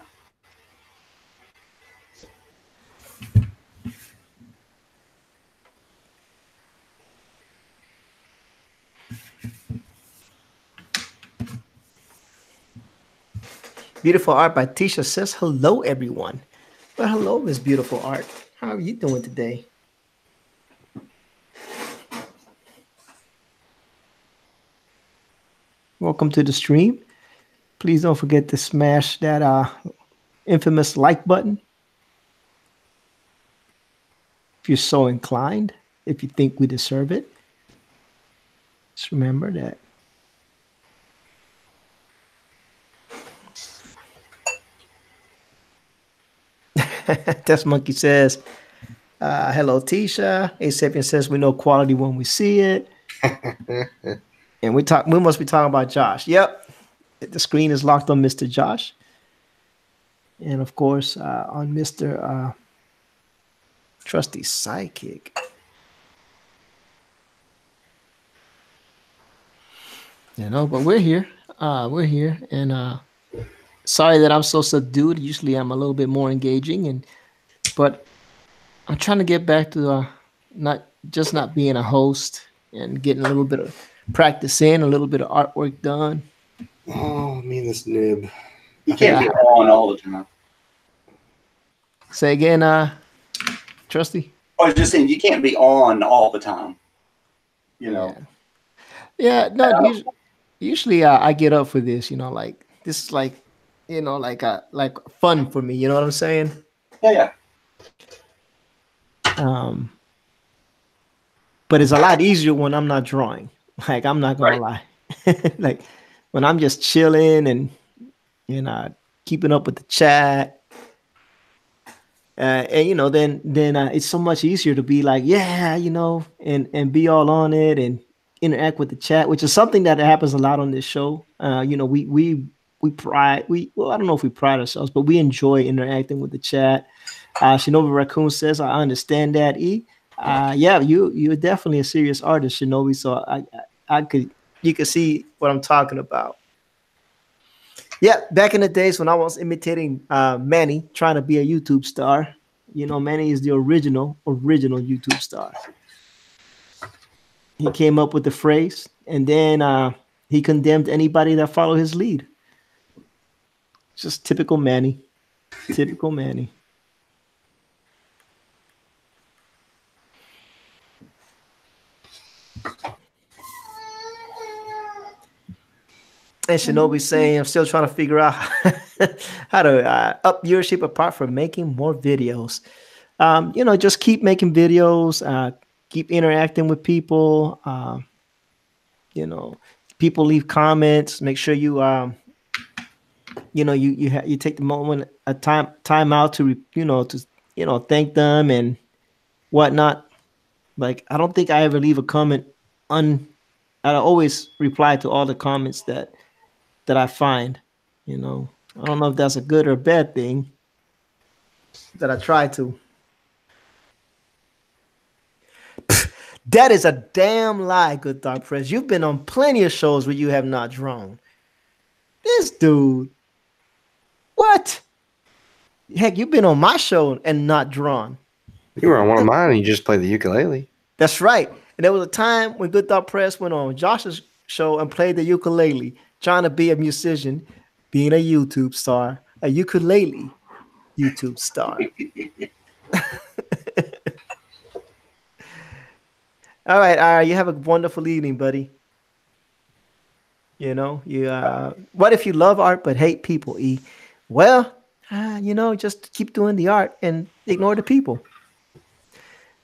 Beautiful art by Tisha says, hello, everyone. Well, hello, Miss Beautiful Art. How are you doing today? Welcome to the stream. Please don't forget to smash that infamous like button. If you're so inclined, if you think we deserve it. Just remember that. Test Monkey says, hello, Tisha. Asapien says, we know quality when we see it. And we must be talking about Josh. Yep. The screen is locked on Mr. Josh. And of course, on Mr. Trusty Sidekick. You know, but we're here. We're here. And sorry that I'm so subdued. Usually I'm a little bit more engaging, but I'm trying to get back to not being a host and getting a little bit of practice in, a little bit of artwork done. Oh, me and this noob. You can't be on all the time. Say again, Trusty? I was just saying, you can't be on all the time. You know? Yeah, no, usually I get up for this, you know, like, this is like, you know, like fun for me, you know what I'm saying? Yeah. But it's a lot easier when I'm not drawing. Like, I'm not gonna lie. Like, when I'm just chilling and, you know, keeping up with the chat, and you know, then it's so much easier to be like, yeah, you know, and be all on it and interact with the chat, which is something that happens a lot on this show. You know, I don't know if we pride ourselves, but we enjoy interacting with the chat. Shinobi Raccoon says, I understand that, E. Yeah, you're definitely a serious artist, Shinobi. So you could see what I'm talking about. Yeah, back in the days when I was imitating Manny, trying to be a YouTube star. You know, Manny is the original YouTube star. He came up with the phrase, and then he condemned anybody that followed his lead. Just typical Manny. Typical Manny. And Shinobi saying, I'm still trying to figure out how to up viewership apart from making more videos. You know, just keep making videos, keep interacting with people. You know, people leave comments. Make sure you, you know, you take the moment, a time out to thank them and whatnot. Like, I don't think I ever leave a comment I always reply to all the comments that I find. You know, I don't know if that's a good or bad thing, that I try to. That is a damn lie, Good Dog Press. You've been on plenty of shows where you have not drawn. This dude. What? Heck, you've been on my show and not drawn. You were on one of mine and you just played the ukulele. That's right. And there was a time when Good Dog Press went on Josh's show and played the ukulele, trying to be a musician, being a YouTube star, a ukulele YouTube star. All right. You have a wonderful evening, buddy. What if you love art but hate people, E? Well, just keep doing the art and ignore the people.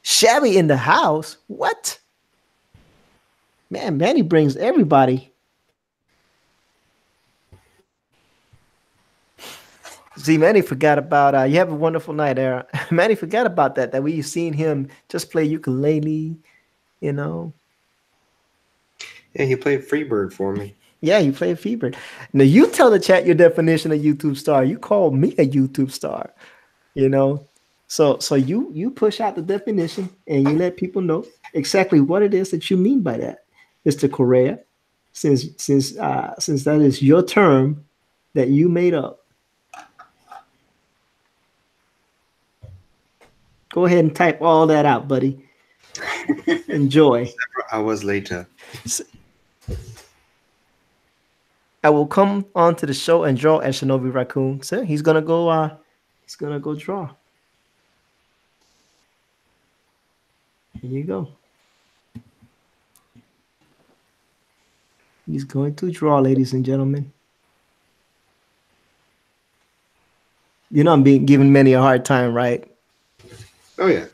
Shabby in the house? What? Man, Manny brings everybody. See, Manny forgot about, you have a wonderful night, Era. Manny forgot about that we've seen him just play ukulele, you know. Yeah, he played Freebird for me. Yeah, you played Freebird. Now, you tell the chat your definition of YouTube star. You call me a YouTube star, you know. So you push out the definition and you let people know exactly what it is that you mean by that, Mr. Correa, since that is your term that you made up. Go ahead and type all that out, buddy. Enjoy. I was later. I will come onto the show and draw as Shinobi Raccoon. So he's gonna go draw. Here you go. He's going to draw, ladies and gentlemen. You know I'm being giving Manny a hard time, right? Oh yeah.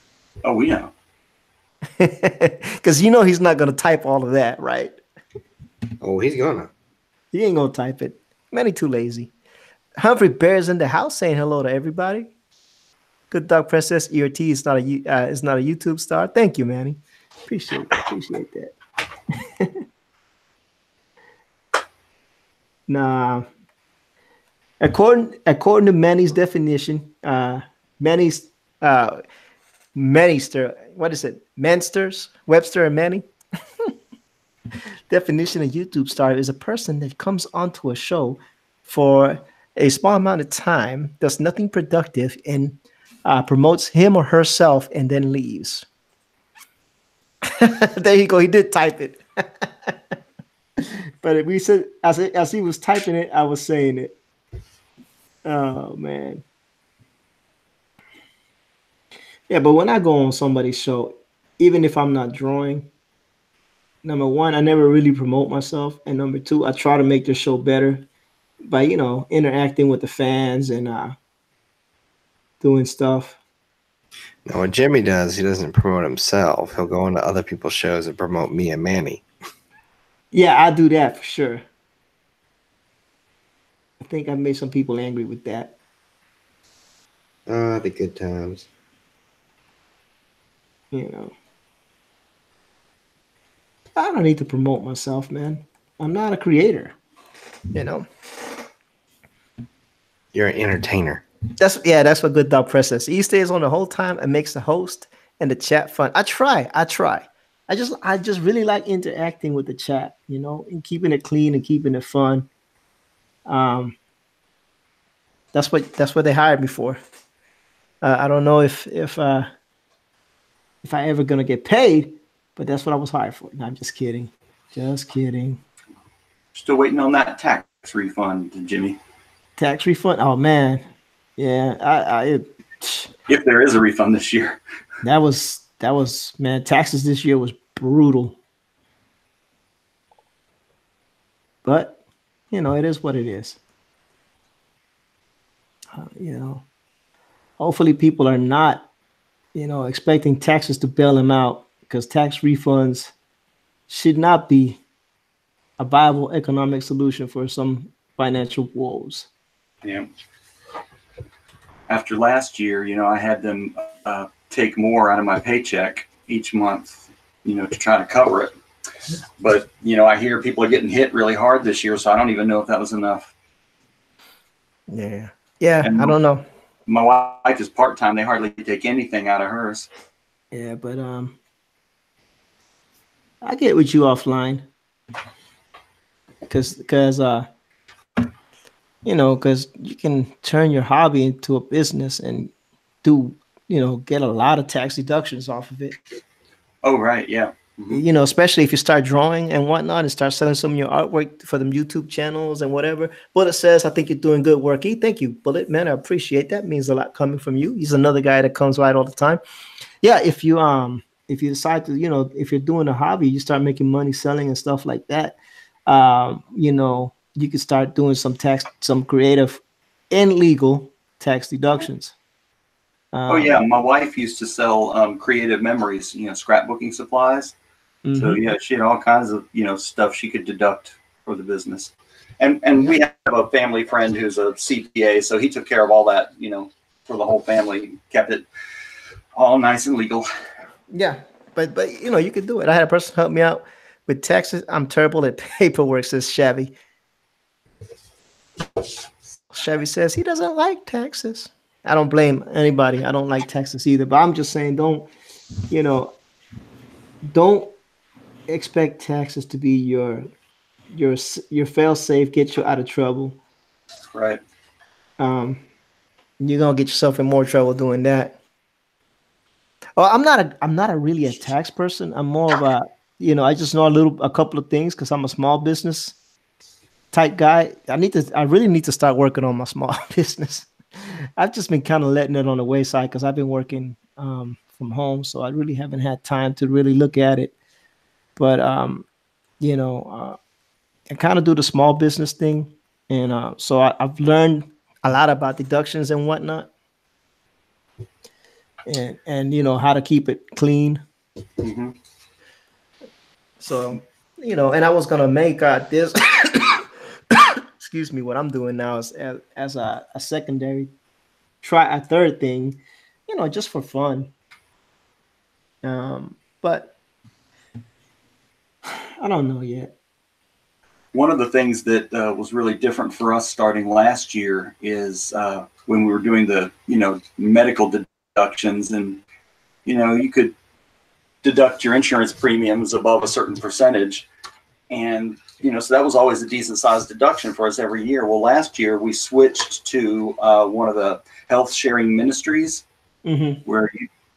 Oh, we know. Because he's not gonna type all of that, right? Oh, he's gonna. He ain't gonna type it. Manny too lazy. Humphrey Bear's in the house saying hello to everybody. Good Dog Princess ERT is not a YouTube star. Thank you, Manny. Appreciate that. Nah. According to Manny's definition, Manny's Mannyster, what is it? Mansters, Webster and Manny. Definition of YouTube star is a person that comes onto a show for a small amount of time, does nothing productive, and promotes him or herself and then leaves. There you go. He did type it. But we said as he was typing it, I was saying it. Oh man. Yeah, but when I go on somebody's show, even if I'm not drawing, number one, I never really promote myself. And number two, I try to make the show better by, interacting with the fans and doing stuff. Now, what Jimmy does, he doesn't promote himself. He'll go into other people's shows and promote me and Manny. Yeah, I do that for sure. I think I made some people angry with that. The good times. I don't need to promote myself, man. I'm not a creator. You're an entertainer. That's what Good Dog Press says. He stays on the whole time and makes the host and the chat fun. I try. I just really like interacting with the chat, and keeping it clean and keeping it fun. That's what they hired me for. I don't know if I ever gonna get paid, but that's what I was hired for. No, I'm just kidding. Just kidding. Still waiting on that tax refund, Jimmy. Tax refund? Oh man, yeah. If there is a refund this year, that was man. Taxes this year was brutal, but it is what it is. Hopefully people are not, expecting taxes to bail them out, because tax refunds should not be a viable economic solution for some financial woes. Yeah. After last year, I had them take more out of my paycheck each month, to try to cover it. But, I hear people are getting hit really hard this year, so I don't even know if that was enough. Yeah. Yeah, and I don't know. My wife is part-time. They hardly take anything out of hers. Yeah, but I get with you offline. Because you can turn your hobby into a business and get a lot of tax deductions off of it. Oh, right. Yeah. Mm-hmm. Especially if you start drawing and whatnot and start selling some of your artwork for them YouTube channels and whatever. Bullet says, I think you're doing good work. Thank you, Bullet. Man, I appreciate that. Means a lot coming from you. He's another guy that comes right all the time. Yeah, if you if you decide to, if you're doing a hobby, you start making money selling and stuff like that. You could start doing some creative and legal tax deductions. Oh yeah, my wife used to sell creative memories, scrapbooking supplies. So mhm. yeah, she had all kinds of stuff she could deduct for the business. And we have a family friend who's a CPA, so he took care of all that, for the whole family, kept it all nice and legal. Yeah, but you could do it. I had a person help me out with taxes. I'm terrible at paperwork, says Chevy. Chevy says he doesn't like taxes. I don't blame anybody. I don't like taxes either. But I'm just saying, you know, don't expect taxes to be your fail safe, get you out of trouble. Right. Um, you're gonna get yourself in more trouble doing that. Oh, I'm not a really a tax person. I'm more of a, I just know a couple of things because I'm a small business type guy. I really need to start working on my small business. I've just been kind of letting it on the wayside because I've been working from home, so I really haven't had time to really look at it. But you know, I kind of do the small business thing, and so I've learned a lot about deductions and whatnot, and how to keep it clean. Hmm. So and I was gonna make this. Excuse me. What I'm doing now is as a secondary, try a third thing, just for fun. But I don't know yet. One of the things that was really different for us starting last year is when we were doing the medical deductions, and you could deduct your insurance premiums above a certain percentage, and so that was always a decent sized deduction for us every year. Well, last year we switched to one of the health sharing ministries, Mm-hmm. where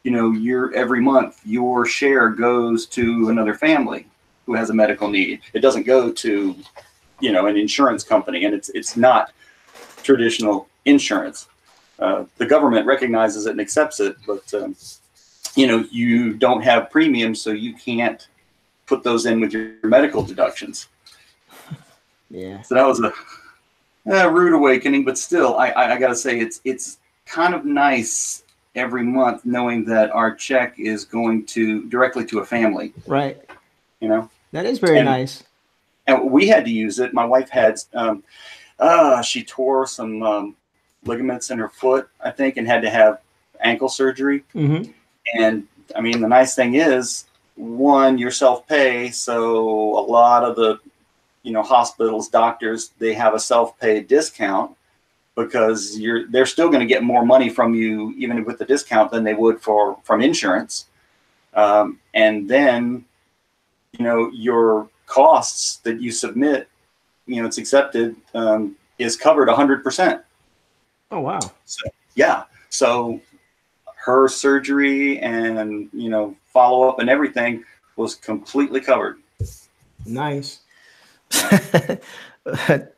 you're every month your share goes to another family who has a medical need. It doesn't go to an insurance company, and it's not traditional insurance. The government recognizes it and accepts it, but you don't have premiums, so you can't put those in with your medical deductions. Yeah. So that was a rude awakening, but still, I gotta say it's kind of nice every month knowing that our check is going directly to a family. Right. You know, That is very and nice. and we had to use it. My wife had she tore some ligaments in her foot, I think, and had to have ankle surgery. Mm-hmm. And I mean, the nice thing is, one, you're self-pay, so a lot of the hospitals, doctors, they have a self-pay discount because they're still going to get more money from you even with the discount than they would from insurance. And then your costs that you submit, it's accepted, is covered 100%. Oh wow. So, yeah. So her surgery and follow up and everything was completely covered. Nice.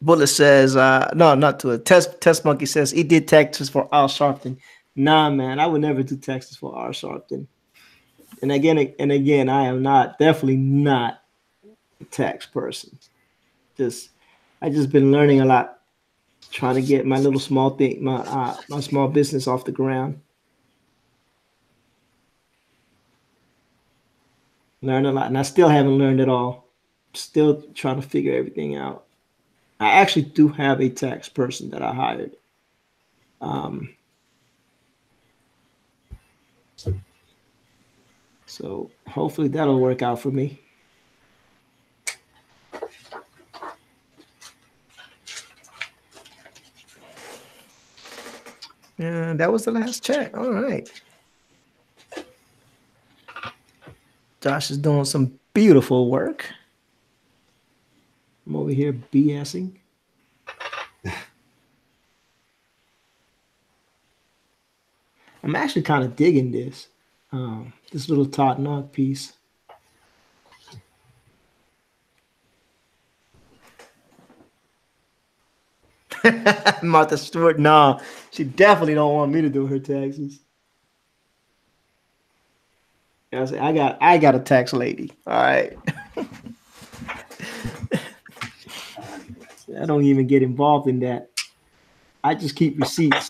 Bullet says, no, not to it. Test Monkey says he did taxes for Al Sharpton. Nah, man, I would never do taxes for Al Sharpton. And again, I am definitely not a tax person. I just been learning a lot, trying to get my little small thing, my small business off the ground. Learn a lot, and I still haven't learned it all. Still trying to figure everything out. I actually do have a tax person that I hired. Um, so hopefully that'll work out for me. Yeah, that was the last check. All right. Josh is doing some beautiful work. I'm over here BSing. I'm actually kind of digging this little Todd Nauk piece. Martha Stewart, no, she definitely don't want me to do her taxes. I say, I got a tax lady. All right. I don't even get involved in that. I just keep receipts,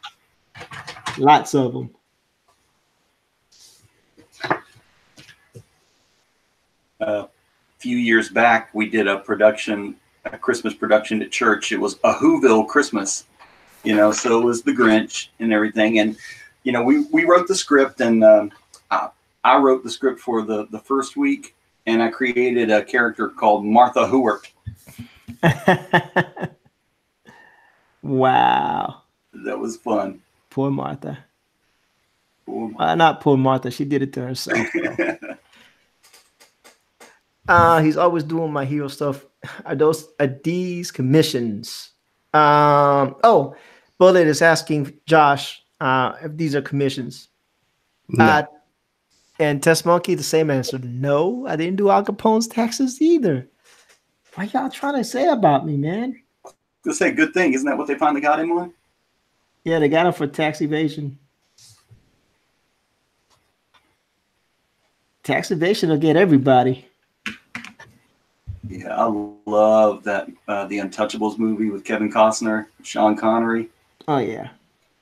lots of them. A few years back, we did a Christmas production at church. It was a Whoville Christmas, so it was the Grinch and everything. And, we wrote the script, and I wrote the script for the first week, and I created a character called Martha Hewart. Wow. That was fun. Poor Martha. Not poor Martha. She did it to herself. He's always doing my hero stuff. Are these commissions? Bullet is asking Josh if these are commissions. No. And Test Monkey, the same answer. No, I didn't do Al Capone's taxes either. What y'all trying to say about me, man? To say good thing, isn't that what they finally got him on? Yeah, they got him for tax evasion. Tax evasion will get everybody. Yeah, I love that the Untouchables movie with Kevin Costner, Sean Connery. Oh yeah,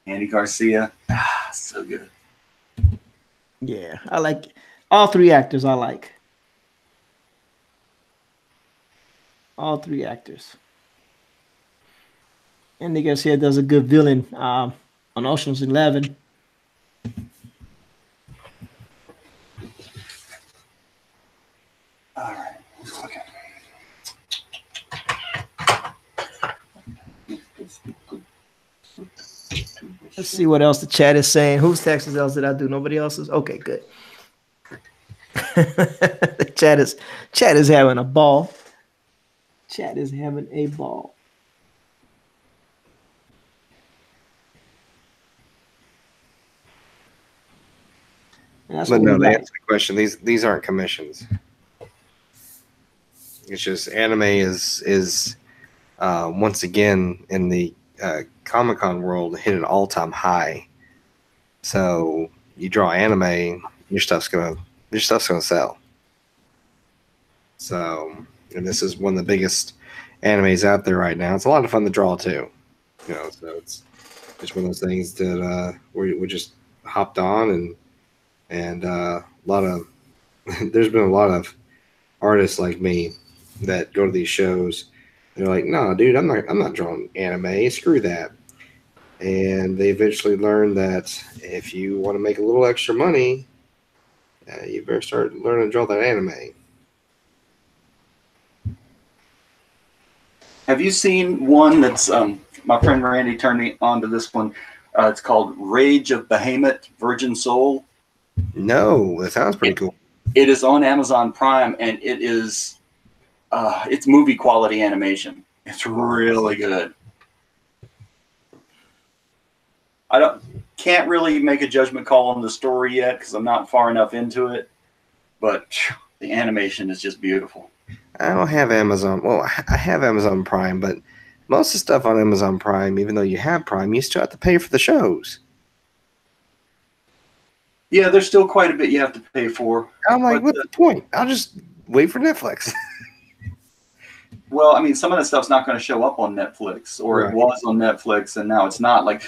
Andy Garcia. So good. Yeah, I like all three actors. I like all three actors. Andy Garcia does a good villain on Ocean's 11. All right. Okay. Let's see what else the chat is saying. Whose taxes else did I do? Nobody else's? Okay, good. The chat is having a ball. Chat is having a ball. But no, to answer the question, these aren't commissions. It's just anime is once again in the Comic-Con world hit an all-time high. So you draw anime, your stuff's gonna sell. So, and this is one of the biggest animes out there right now. It's a lot of fun to draw too. So it's just one of those things that we just hopped on and a lot of there's been a lot of artists like me that go to these shows. They're like, no, dude, I'm not drawing anime. Screw that. And they eventually learn that if you want to make a little extra money, you better start learning to draw that anime. Have you seen one that's my friend Randy turned me on to this one? It's called Rage of Behemoth Virgin Soul. No, that sounds pretty cool. It is on Amazon Prime, and it is it's movie quality animation. It's really good. I can't really make a judgment call on the story yet because I'm not far enough into it, but the animation is just beautiful. I don't have Amazon. Well, I have Amazon Prime, but most of the stuff on Amazon Prime, even though you have Prime, you still have to pay for the shows. Yeah, there's still quite a bit you have to pay for. I'm like, what's the point? I'll just wait for Netflix. Well, I mean, some of that stuff's not going to show up on Netflix, or Right. It was on Netflix, and now it's not. Like,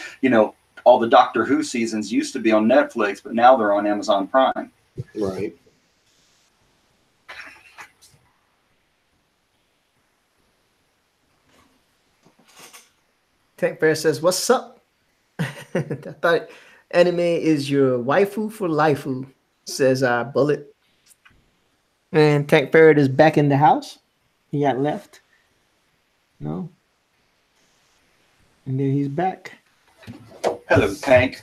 all the Doctor Who seasons used to be on Netflix, but now they're on Amazon Prime. Right. Tech Bear says, "What's up?" I thought anime is your waifu for lifeu, says Bullet. And Tank Ferret is back in the house. He got left. No. And then he's back. Hello, Tank.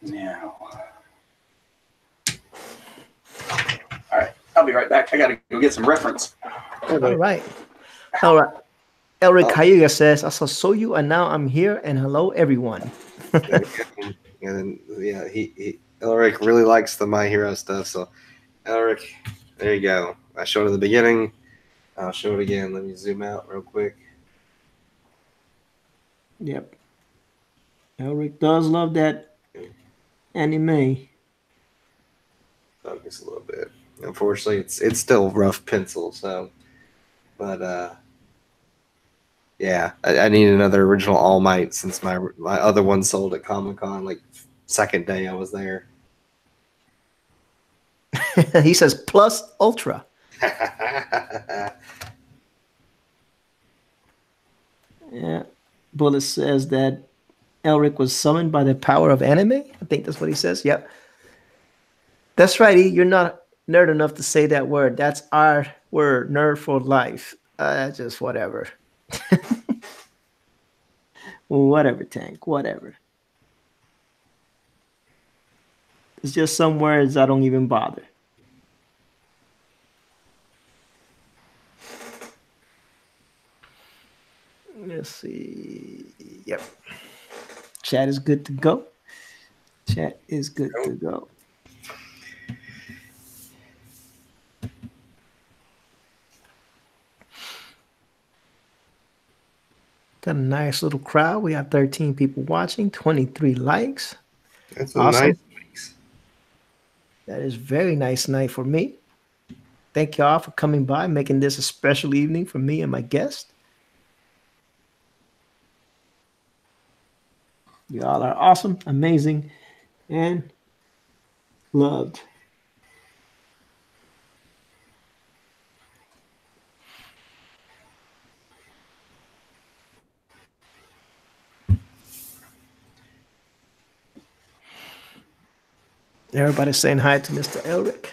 Now. All right, I'll be right back. I got to go get some reference. All right. Elric Cayuga says, "I saw you, and now I'm here. And hello, everyone." And then, yeah, Elric really likes the My Hero stuff. So, Elric, there you go. I showed it at the beginning. I'll show it again. Let me zoom out real quick. Yep. Elric does love that anime. Focus a little bit. Unfortunately, it's still rough pencil. So, but yeah, I need another original All Might since my other one sold at Comic Con like second day I was there. He says plus ultra. Yeah. Bullet says that Elric was summoned by the power of anime. I think that's what he says. Yep. That's right. E. You're not nerd enough to say that word. That's our word, nerd for life. Just whatever. Whatever, Tank. Whatever. It's just some words I don't even bother. Let's see. Yep. Chat is good to go. Chat is good to go. Got a nice little crowd. We have 13 people watching, 23 likes. That's awesome. Nice mix. That is very nice night for me. Thank y'all for coming by, making this a special evening for me and my guest. Y'all are awesome, amazing, and loved. Everybody's saying hi to Mr. Elric.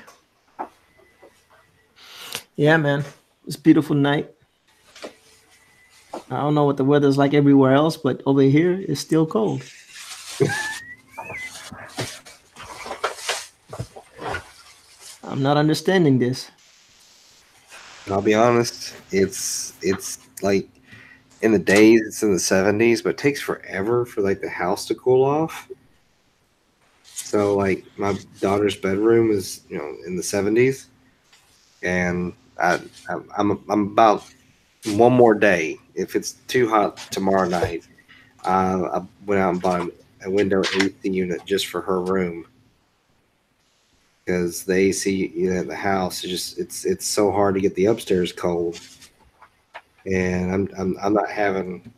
Yeah, man. It's a beautiful night. I don't know what the weather's like everywhere else, but over here it's still cold. I'm not understanding this. I'll be honest, it's like in the days it's in the 70s, but it takes forever for like the house to cool off. So like my daughter's bedroom is in the 70s, and I'm about one more day. If it's too hot tomorrow night, I went out and bought a window AC unit just for her room, because the AC at the house is just it's so hard to get the upstairs cold, and I'm not having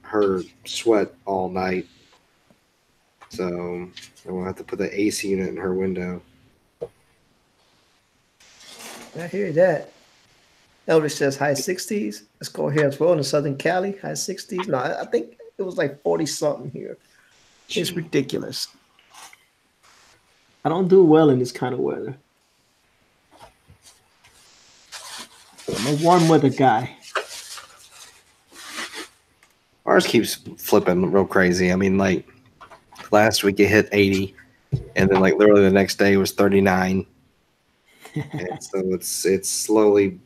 her sweat all night, so I'm gonna have to put the AC unit in her window. I hear that. Elvis says high 60s. Let's go here as well in Southern Cali, high 60s. No, I think it was like 40 something here. It's ridiculous. I don't do well in this kind of weather. I'm a warm weather guy. Ours keeps flipping real crazy. I mean, like last week it hit 80, and then like literally the next day was 39. And so it's slowly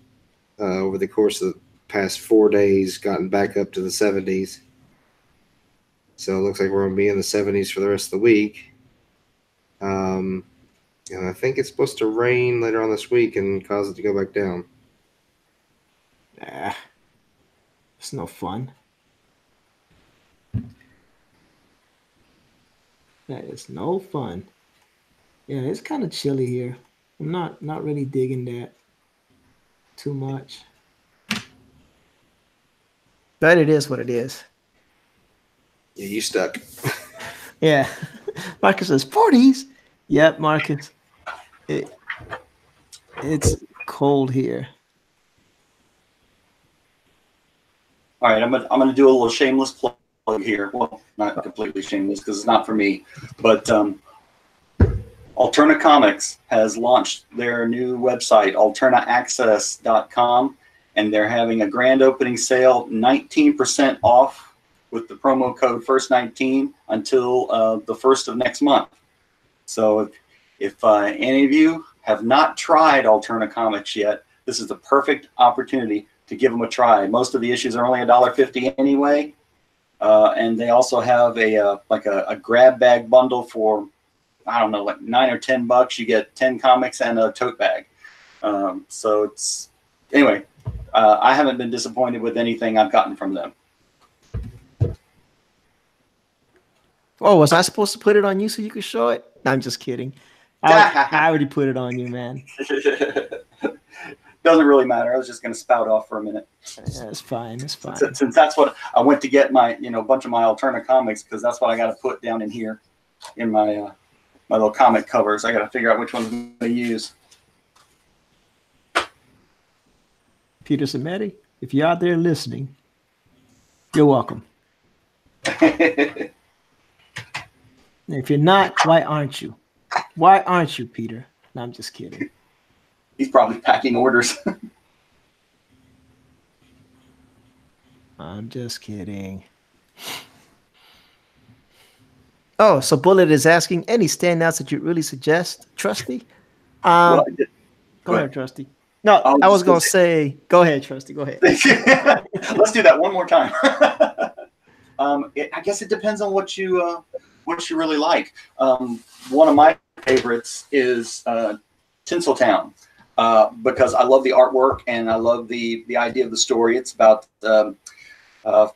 over the course of the past 4 days gotten back up to the 70s. So it looks like we're going to be in the 70s for the rest of the week. And I think it's supposed to rain later on this week and cause it to go back down. It's no fun. That is no fun. Yeah, it's kind of chilly here. I'm not really digging that too much. But it is what it is. Yeah, you stuck. Yeah. Marcus says 40s. Yep, Marcus. It's cold here. All right, I'm gonna do a little shameless plug here. Well, not completely shameless because it's not for me, but Alterna Comics has launched their new website, alternaaccess.com, and they're having a grand opening sale, 19% off with the promo code FIRST19 until the 1st of next month. So if any of you have not tried Alterna Comics yet, this is the perfect opportunity to give them a try. Most of the issues are only $1.50 anyway, and they also have a grab bag bundle for, I don't know, like $9 or $10. You get 10 comics and a tote bag. So it's anyway. I haven't been disappointed with anything I've gotten from them. Oh, was I supposed to put it on you so you could show it? No, I'm just kidding. I already put it on you, man. Doesn't really matter. I was just going to spout off for a minute. Yeah, it's fine. It's fine. Since that's what I went to get my, bunch of my alternate comics, because that's what I got to put down in here in my my little comic covers. I got to figure out which ones I'm going to use. Peter Samedi, if you're out there listening, you're welcome. If you're not, why aren't you? Why aren't you, Peter? No, I'm just kidding. He's probably packing orders. I'm just kidding. Oh, so Bullet is asking any standouts that you'd really suggest, Trusty? Well, go ahead, Trusty. No, I was going to say, go ahead, Trusty. Go ahead. Let's do that one more time. I guess it depends on what you really like. One of my favorites is Tinseltown. Because I love the artwork and I love the idea of the story. It's about a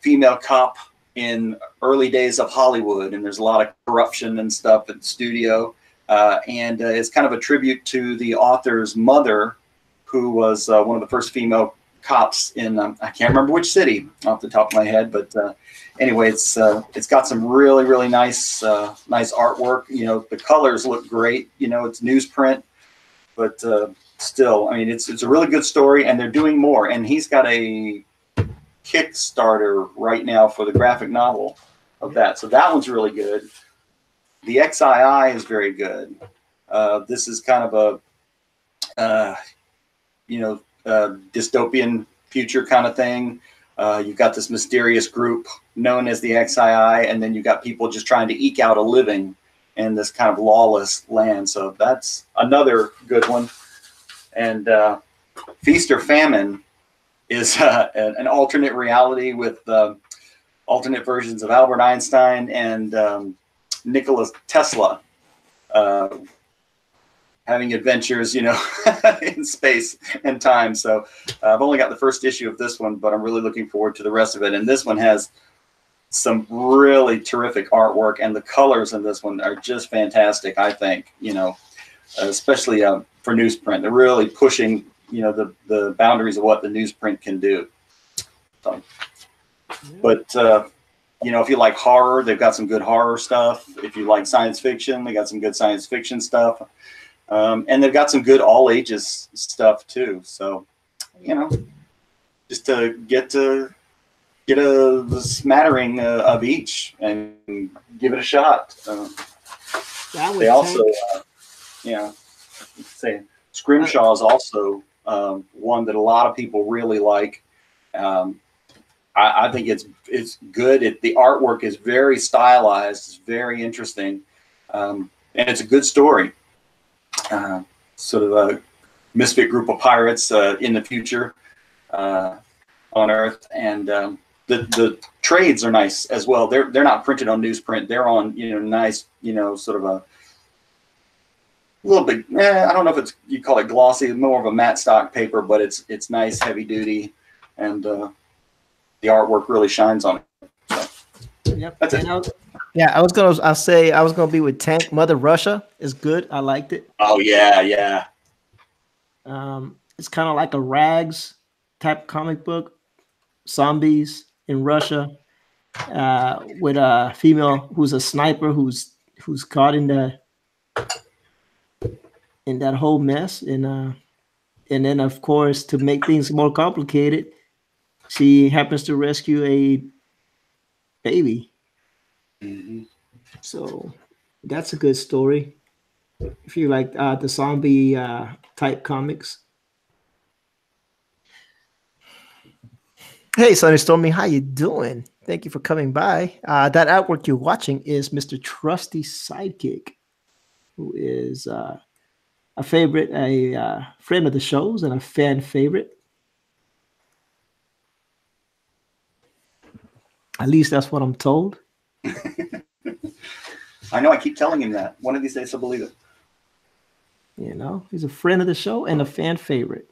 female cop in early days of Hollywood, and there's a lot of corruption and stuff at the studio. And it's kind of a tribute to the author's mother, who was one of the first female cops in I can't remember which city off the top of my head, but anyway, it's got some really nice artwork. The colors look great. It's newsprint, but still, I mean, it's a really good story, and they're doing more. And he's got a Kickstarter right now for the graphic novel of that, so that one's really good. The XII is very good. This is kind of a dystopian future kind of thing. You've got this mysterious group known as the XII, and then you've got people just trying to eke out a living in this kind of lawless land. So that's another good one. And Feast or Famine is an alternate reality with alternate versions of Albert Einstein and Nikola Tesla having adventures, in space and time. So I've only got the first issue of this one, but I'm really looking forward to the rest of it. And this one has some really terrific artwork, and the colors in this one are just fantastic, I think, especially for newsprint. They're really pushing, the boundaries of what the newsprint can do. So, but, if you like horror, they've got some good horror stuff. If you like science fiction, they got some good science fiction stuff. And they've got some good all ages stuff too. So, just to get a smattering of each and give it a shot. They also, say Scrimshaw is also one that a lot of people really like. I think it's good. The artwork is very stylized. It's very interesting, and it's a good story. Sort of a misfit group of pirates in the future on Earth, and the trades are nice as well. They're not printed on newsprint. They're on nice sort of a little bit. I don't know if you call it glossy, more of a matte stock paper, but it's nice, heavy duty, and the artwork really shines on it. So, yep. That's it. I was gonna be with Tank. Mother Russia is good. I liked it. Oh yeah. It's kind of like a Rags type comic book, zombies in Russia, with a female who's a sniper who's caught in that whole mess, and then of course, to make things more complicated, she happens to rescue a baby. Mm-hmm. So that's a good story if you like the zombie type comics. Hey, Sunny Stormy, how you doing? Thank you for coming by. That artwork you're watching is Mr. Trusty's sidekick, who is a favorite, a friend of the shows, and a fan favorite. At least that's what I'm told. I know. I keep telling him that. One of these days he'll believe it. He's a friend of the show and a fan favorite.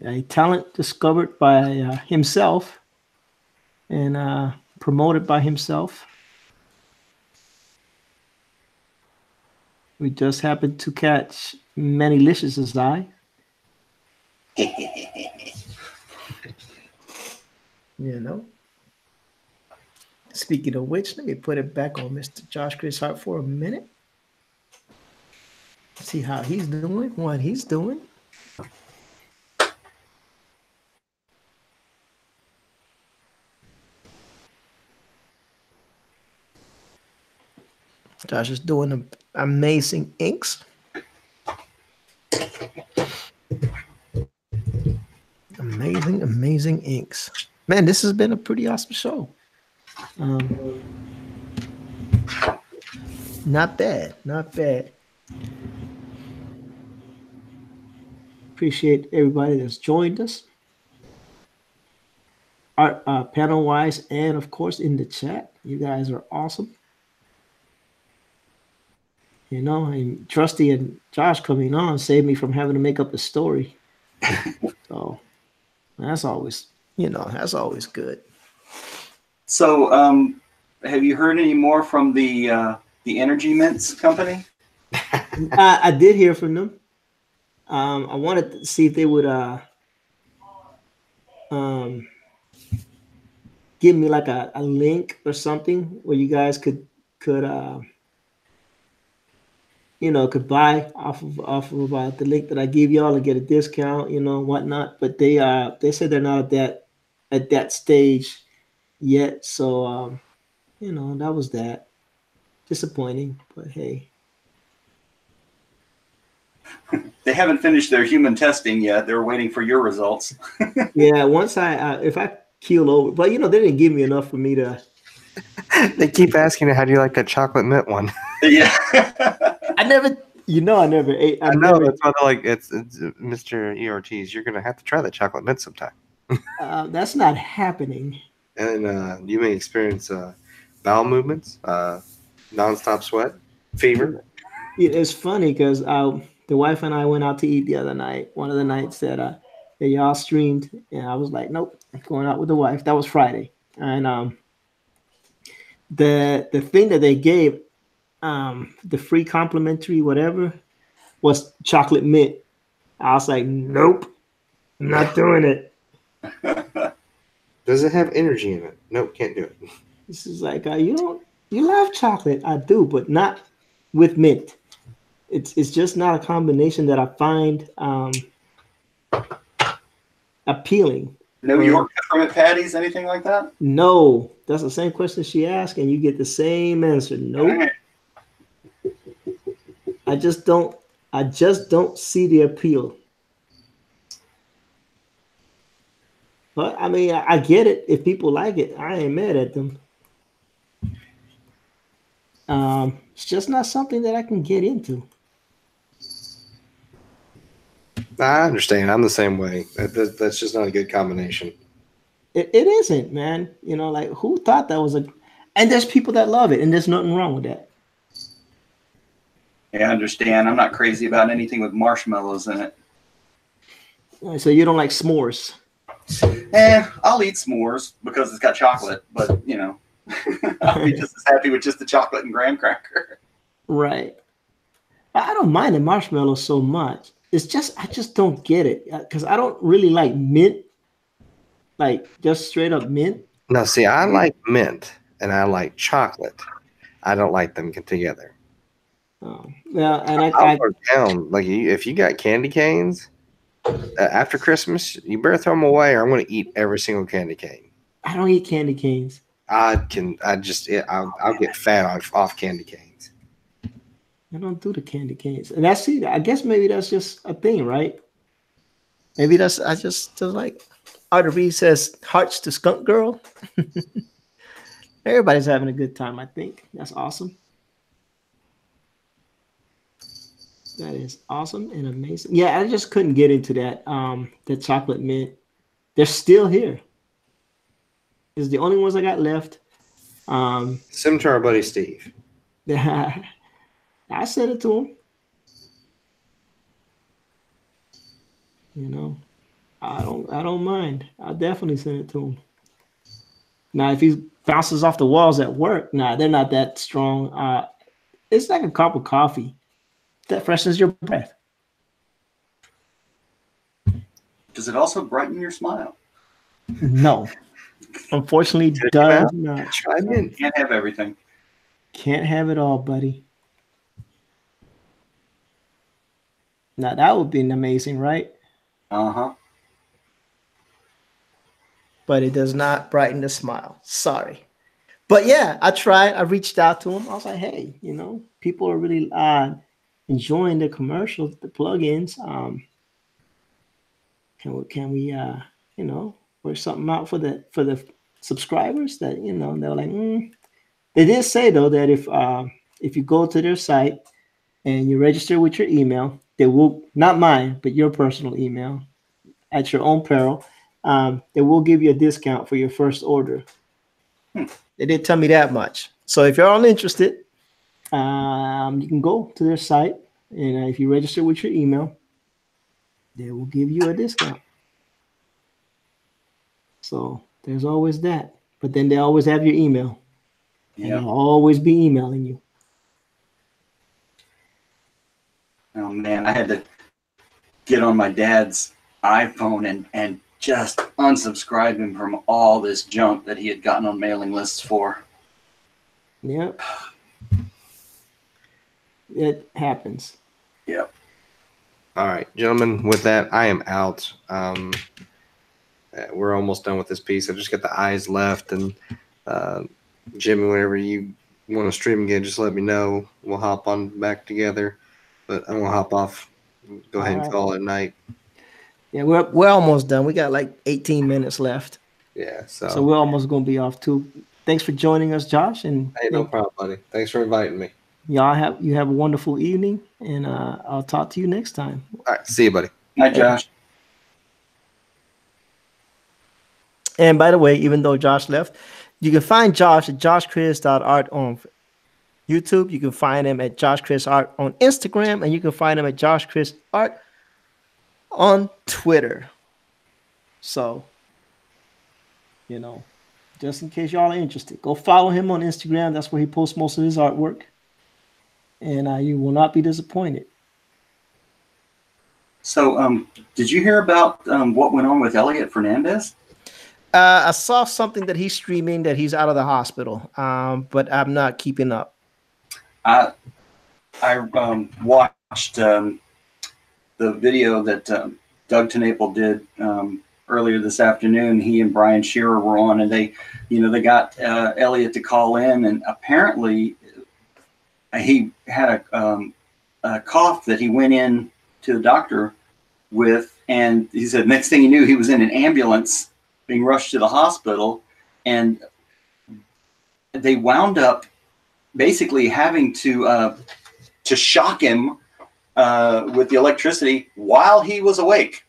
A talent discovered by himself and promote it by himself. We just happened to catch Manylicious' eye. You know. Speaking of which, let me put it back on Mr. Josh Chris Hart for a minute. See how he's doing, what he's doing. Josh is doing amazing inks. Amazing inks. Man, this has been a pretty awesome show. Not bad. Appreciate everybody that's joined us. Panel wise, and of course in the chat. You guys are awesome. You know, and Trusty and Josh coming on saved me from having to make up a story. So that's always good. So, have you heard any more from the Energy Mints company? I did hear from them. I wanted to see if they would give me like a link or something where you guys could buy off of the link that I give y'all and get a discount, whatnot. But they said they're not at that stage yet. So that was that. Disappointing, but hey. They haven't finished their human testing yet. They're waiting for your results. Yeah, once if I keel over, but they didn't give me enough for me to. They keep asking how do you like that chocolate mint one? Yeah. I never ate. I know that's why they're like it's Mr. Ortiz. You're gonna have to try that chocolate mint sometime. That's not happening. And you may experience bowel movements, nonstop sweat, fever. It's funny because the wife and I went out to eat the other night. One of the nights that y'all streamed, and I was like, nope, I'm going out with the wife. That was Friday, and the thing that they gave, the free complimentary whatever, was chocolate mint. I was like, nope, I'm not doing it. Does it have energy in it? Nope, can't do it. This is like you love chocolate. I do, but not with mint. It's just not a combination that I find appealing. No York peppermint patties, anything like that? No, that's the same question she asked, and you get the same answer. Nope. I just don't see the appeal. But I mean, I get it. If people like it, I ain't mad at them. It's just not something that I can get into. I understand. I'm the same way. That's just not a good combination. It isn't, man. Like who thought that was and there's people that love it, and there's nothing wrong with that. Yeah, I understand. I'm not crazy about anything with marshmallows in it. So you don't like s'mores? I'll eat s'mores because it's got chocolate, but I'll be just as happy with just the chocolate and graham cracker. Right. I don't mind the marshmallows so much. It's just I just don't get it because I don't really like mint, like just straight up mint. No, see, I like mint and I like chocolate. I don't like them together. Oh, yeah, and I'll go down. Like if you got candy canes after Christmas, you better throw them away, or I'm going to eat every single candy cane. I don't eat candy canes. I'll get fat off candy canes. I don't do the candy canes, and I guess maybe that's just a thing, right? Maybe I just like Arthur Reed says, hearts to Skunk Girl. Everybody's having a good time. I think that's awesome. That is awesome and amazing. Yeah, I just couldn't get into that. The chocolate mint. They're still here. It's the only ones I got left. Send them to our buddy Steve. I sent it to him. I don't mind. I'll definitely send it to him. Now, if he bounces off the walls at work, nah, they're not that strong. It's like a cup of coffee that freshens your breath. Does it also brighten your smile? No, unfortunately, does not. Try it. Can't have everything. Can't have it all, buddy. Now that would be amazing, right? Uh-huh. But it does not brighten the smile. Sorry. But yeah, I tried. I reached out to him. I was like, hey, people are really enjoying the commercials, the plugins. Can we work something out for the subscribers that, they were like, They did say though that if you go to their site and you register with your email, they will, not mine, but your personal email at your own peril, they will give you a discount for your first order. They did tell me that much. So if you're all interested, you can go to their site, and if you register with your email, they will give you a discount. So there's always that. But then they always have your email. And they'll always be emailing you. Oh man, I had to get on my dad's iPhone and just unsubscribe him from all this junk that he had gotten on mailing lists for. Yep. It happens. Yep. All right, gentlemen, with that, I am out. We're almost done with this piece. I just got the eyes left, and Jimmy, whenever you want to stream again, just let me know. We'll hop on back together. But I'm gonna hop off. Go ahead and call it a night. Yeah, we're almost done. We got like 18 minutes left. Yeah, so we're almost gonna be off too. Thanks for joining us, Josh. And hey, no problem, buddy. Thanks for inviting me. Y'all have a wonderful evening, and I'll talk to you next time. All right, see you, buddy. Night, Josh. And by the way, even though Josh left, you can find Josh at joshchris.art on YouTube. You can find him at joshchrisart on Instagram, and you can find him at joshchrisart on Twitter. So, just in case y'all are interested, go follow him on Instagram. That's where he posts most of his artwork. And you will not be disappointed. So, did you hear about what went on with Elliot Fernandez? I saw something that he's streaming that he's out of the hospital, but I'm not keeping up. I watched the video that Doug TeNapel did earlier this afternoon. He and Brian Shearer were on, and they got Elliot to call in, and apparently he had a cough that he went in to the doctor with, and he said next thing he knew, he was in an ambulance being rushed to the hospital, and they wound up basically having to shock him with the electricity while he was awake.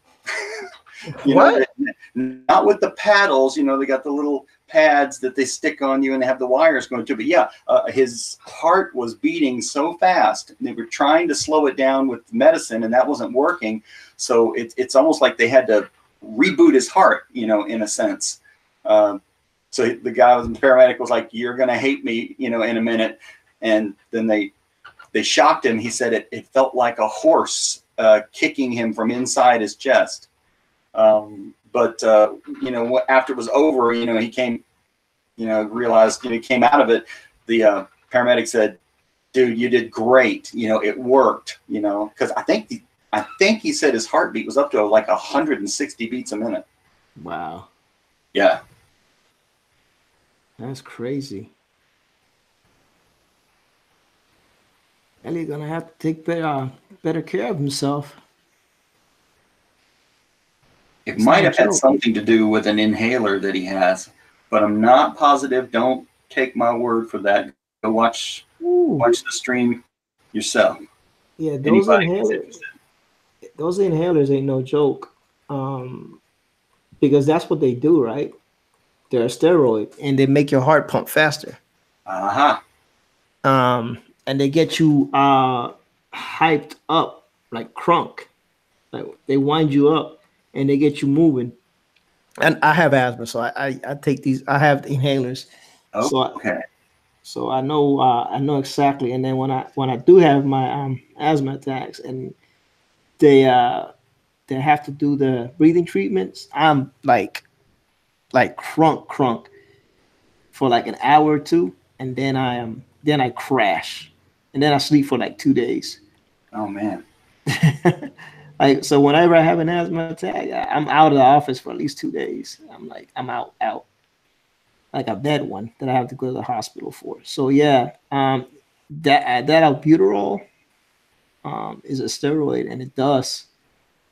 Not with the paddles. They got the little pads that they stick on you and they have the wires going to. But yeah, his heart was beating so fast. They were trying to slow it down with medicine, and that wasn't working. So it's almost like they had to reboot his heart, in a sense. So the guy was the paramedic was like, "You're gonna hate me, in a minute." And then they shocked him. He said it felt like a horse kicking him from inside his chest. But after it was over, he came, realized, he came out of it. The paramedic said, "Dude, you did great. It worked, because I think he said his heartbeat was up to like 160 beats a minute." Wow. Yeah. That's crazy. Elliot's gonna have to take better care of himself. It might have had something to do with an inhaler that he has, but I'm not positive. Don't take my word for that. Go watch the stream yourself. Yeah, those inhalers ain't no joke. Because that's what they do, right? They're a steroid, and they make your heart pump faster. And they get you hyped up like crunk. Like they wind you up and they get you moving. And I have asthma, so I take these. I have inhalers, so Okay. so I know exactly. And then when I do have my asthma attacks, and they uh they have to do the breathing treatments, I'm like crunk for like an hour or two, and then I crash, and then I sleep for like 2 days. Oh man. Like so, whenever I have an asthma attack, I'm out of the office for at least 2 days. I'm out like a bad one that I have to go to the hospital for. So yeah, that albuterol is a steroid, and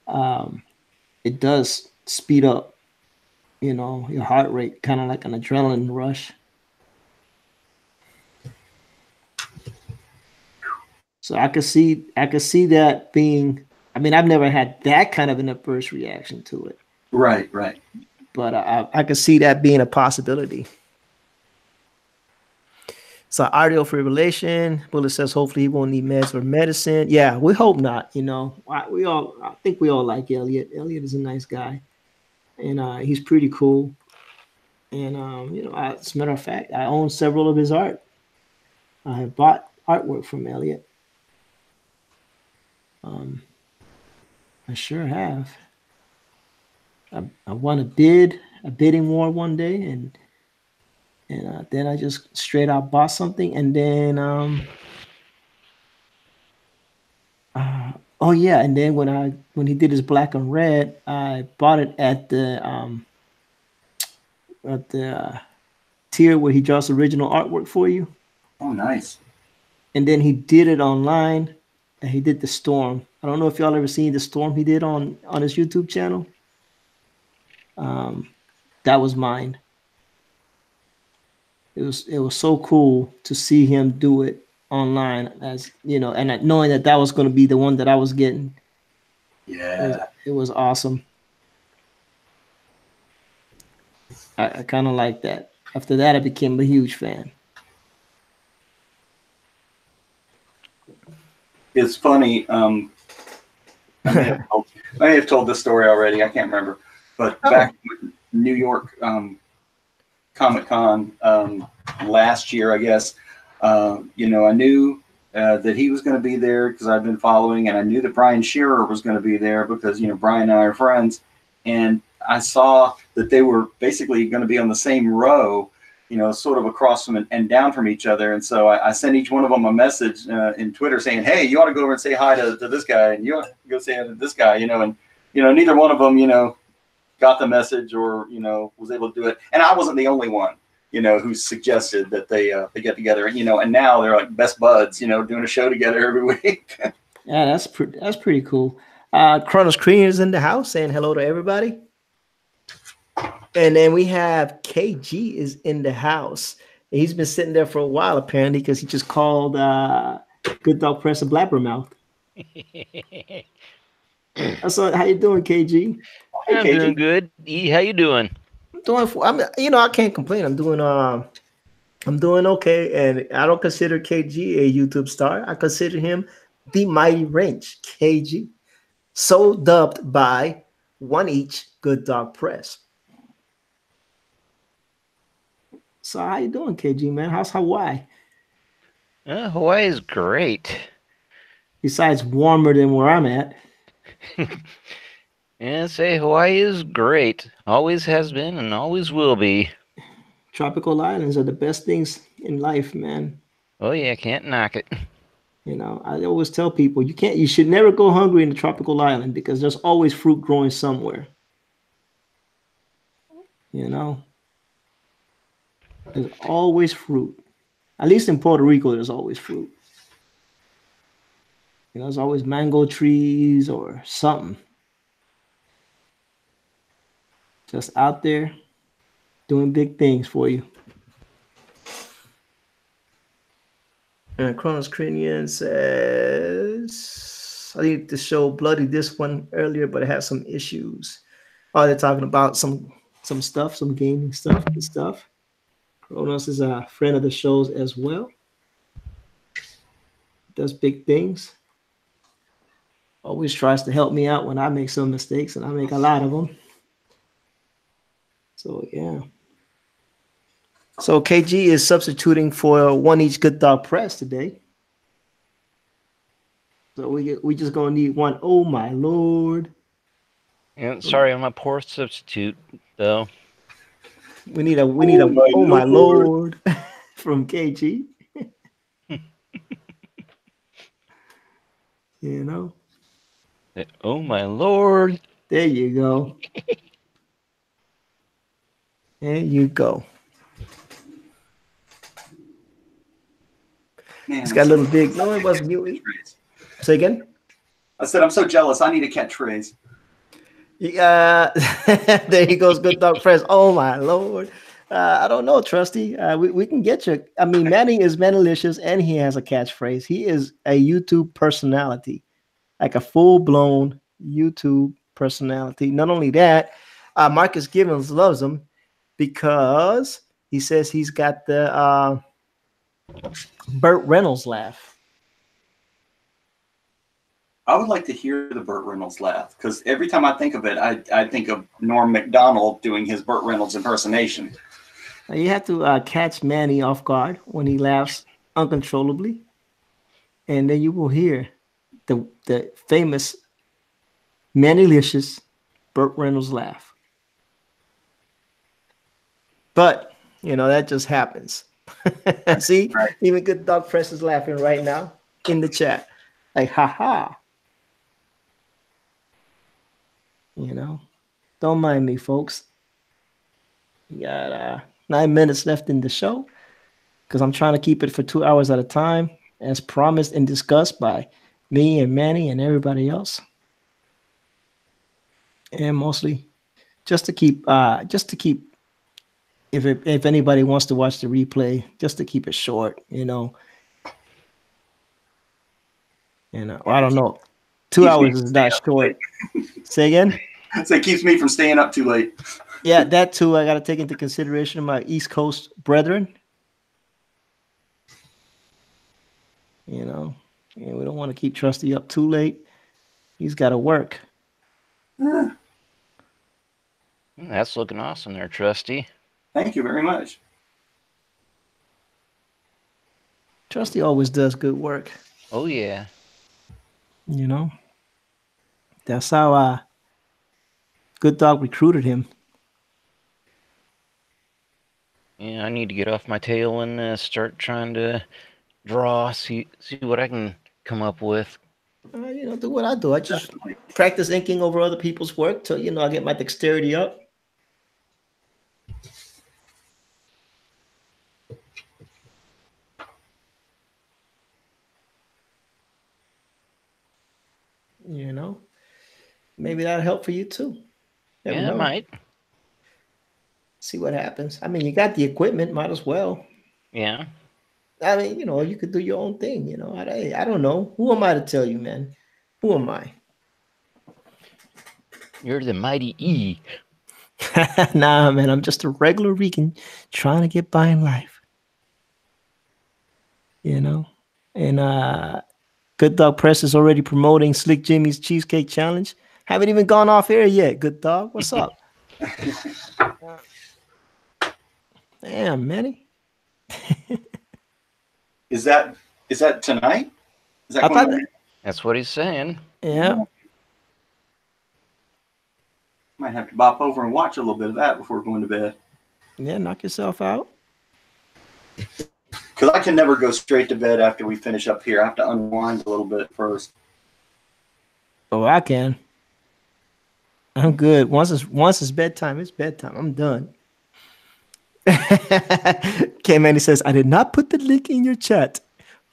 um, it does speed up, your heart rate, kind of like an adrenaline rush. So I could see that being. I mean, I've never had that kind of an adverse reaction to it, Right. Right. but I could see that being a possibility. So arterial fibrillation. Bullet says hopefully he won't need meds or medicine. Yeah, we hope not. I think we all like Elliot. Elliot is a nice guy, and he's pretty cool. And as a matter of fact, I own several of his art. I have bought artwork from Elliot. Um, I sure have. I won a bidding war one day, and then I just straight out bought something, and then oh yeah, and then when he did his black and red, I bought it at the tier where he draws original artwork for you, Oh, nice. and then he did it online, and he did the storm. I don't know if y'all ever seen the storm he did on his YouTube channel. Um, that was mine. It was so cool to see him do it online, as and knowing that was going to be the one that I was getting. Yeah. It was awesome. I kind of like that. After that, I became a huge fan. It's funny. I may have told this story already. I can't remember. But back in New York Comic Con last year, I guess, I knew that he was going to be there because I've been following, and I knew that Brian Shearer was going to be there because, Brian and I are friends. And I saw that they were basically going to be on the same row, sort of across from and down from each other. And so I sent each one of them a message in Twitter saying, hey, you ought to go over and say hi to this guy, and you ought to go say hi to this guy, and, neither one of them, got the message or, was able to do it. And I wasn't the only one, who suggested that they get together, and now they're like best buds, doing a show together every week. Yeah, that's pretty cool. Chronos Crean is in the house saying hello to everybody. And then we have KG is in the house. And he's been sitting there for a while, apparently, because he just called Good Dog Press a blabbermouth. So, how you doing, KG? Hey, I'm KG. doing good. E, how you doing? I can't complain. I'm doing okay, and I don't consider KG a YouTube star. I consider him the Mighty Wrench, KG, so dubbed by One Each Good Dog Press. So how you doing, KG, man? How's Hawaii? Hawaii is great. Besides warmer than where I'm at. Yeah, say Hawaii is great. Always has been and always will be. Tropical islands are the best things in life, man. Oh yeah, can't knock it. I always tell people you should never go hungry in a tropical island because there's always fruit growing somewhere. There's always fruit. At least in Puerto Rico, there's always fruit. There's always mango trees or something. Just out there doing big things for you. And Chronos Cranian says, I think the show bloody this one earlier, but it has some issues. Oh, they're talking about some stuff, some gaming stuff, good stuff. Kronos is a friend of the shows as well. Does big things. Always tries to help me out when I make some mistakes, and I make a lot of them. So yeah. So KG is substituting for one each good dog press today. So we just gonna need one. Oh my lord. And sorry, I'm a poor substitute, though. We need a oh my lord from KG. You know. Oh my lord. There you go. There you go. Man, It's got a little big. No, it wasn't you. Say again. I said I'm so jealous. I need a catchphrase. Yeah, there he goes. Good dog press. Oh my lord. I don't know, Trusty. We can get you. I mean, Manny is Manilicious, and he has a catchphrase. He is a YouTube personality, like a full-blown YouTube personality. Not only that, Marcus Gibbons loves him because he says he's got the Burt Reynolds laugh. I would like to hear the Burt Reynolds laugh because every time I think of it, I think of Norm Macdonald doing his Burt Reynolds impersonation. You have to catch Manny off guard when he laughs uncontrollably, and then you will hear the famous Manny-licious Burt Reynolds laugh. But you know that just happens. See, Right. even Good Dog Press is laughing right now in the chat, like ha ha. You know, don't mind me, folks. We got 9 minutes left in the show because I'm trying to keep it for 2 hours at a time, as promised and discussed by me and Manny and everybody else. And mostly just to keep if anybody wants to watch the replay, just to keep it short, you know. I don't know. 2 hours is not short. Say again? So it keeps me from staying up too late. Yeah, that too. I got to take into consideration my East Coast brethren. You know, and we don't want to keep Trusty up too late. He's got to work. That's looking awesome there, Trusty. Thank you very much. Trusty always does good work. Oh, yeah. You know, that's how Good Dog recruited him. Yeah, I need to get off my tail and start trying to draw, see what I can come up with. You know, do what I do. I just Definitely. practice inking over other people's work till, you know, I get my dexterity up. You know, maybe that'll help for you too. Never Yeah, know. it might. See what happens. I mean, you got the equipment, might as well. Yeah. I mean, you know, you could do your own thing. You know, I don't know. Who am I to tell you, man? Who am I? You're the mighty E. Nah, man, I'm just a regular Rican trying to get by in life. You know, and Good Dog Press is already promoting Slick Jimmy's Cheesecake Challenge. Haven't even gone off air yet. Good Dog, what's up? Damn, Manny. Is that tonight? Is that I going thought on? That's what he's saying. Yeah. Might have to bop over and watch a little bit of that before going to bed. Yeah, knock yourself out. Because I can never go straight to bed after we finish up here. I have to unwind a little bit first. Oh, I can. I'm good. Once it's bedtime, it's bedtime. I'm done. K Manny says, I did not put the link in your chat.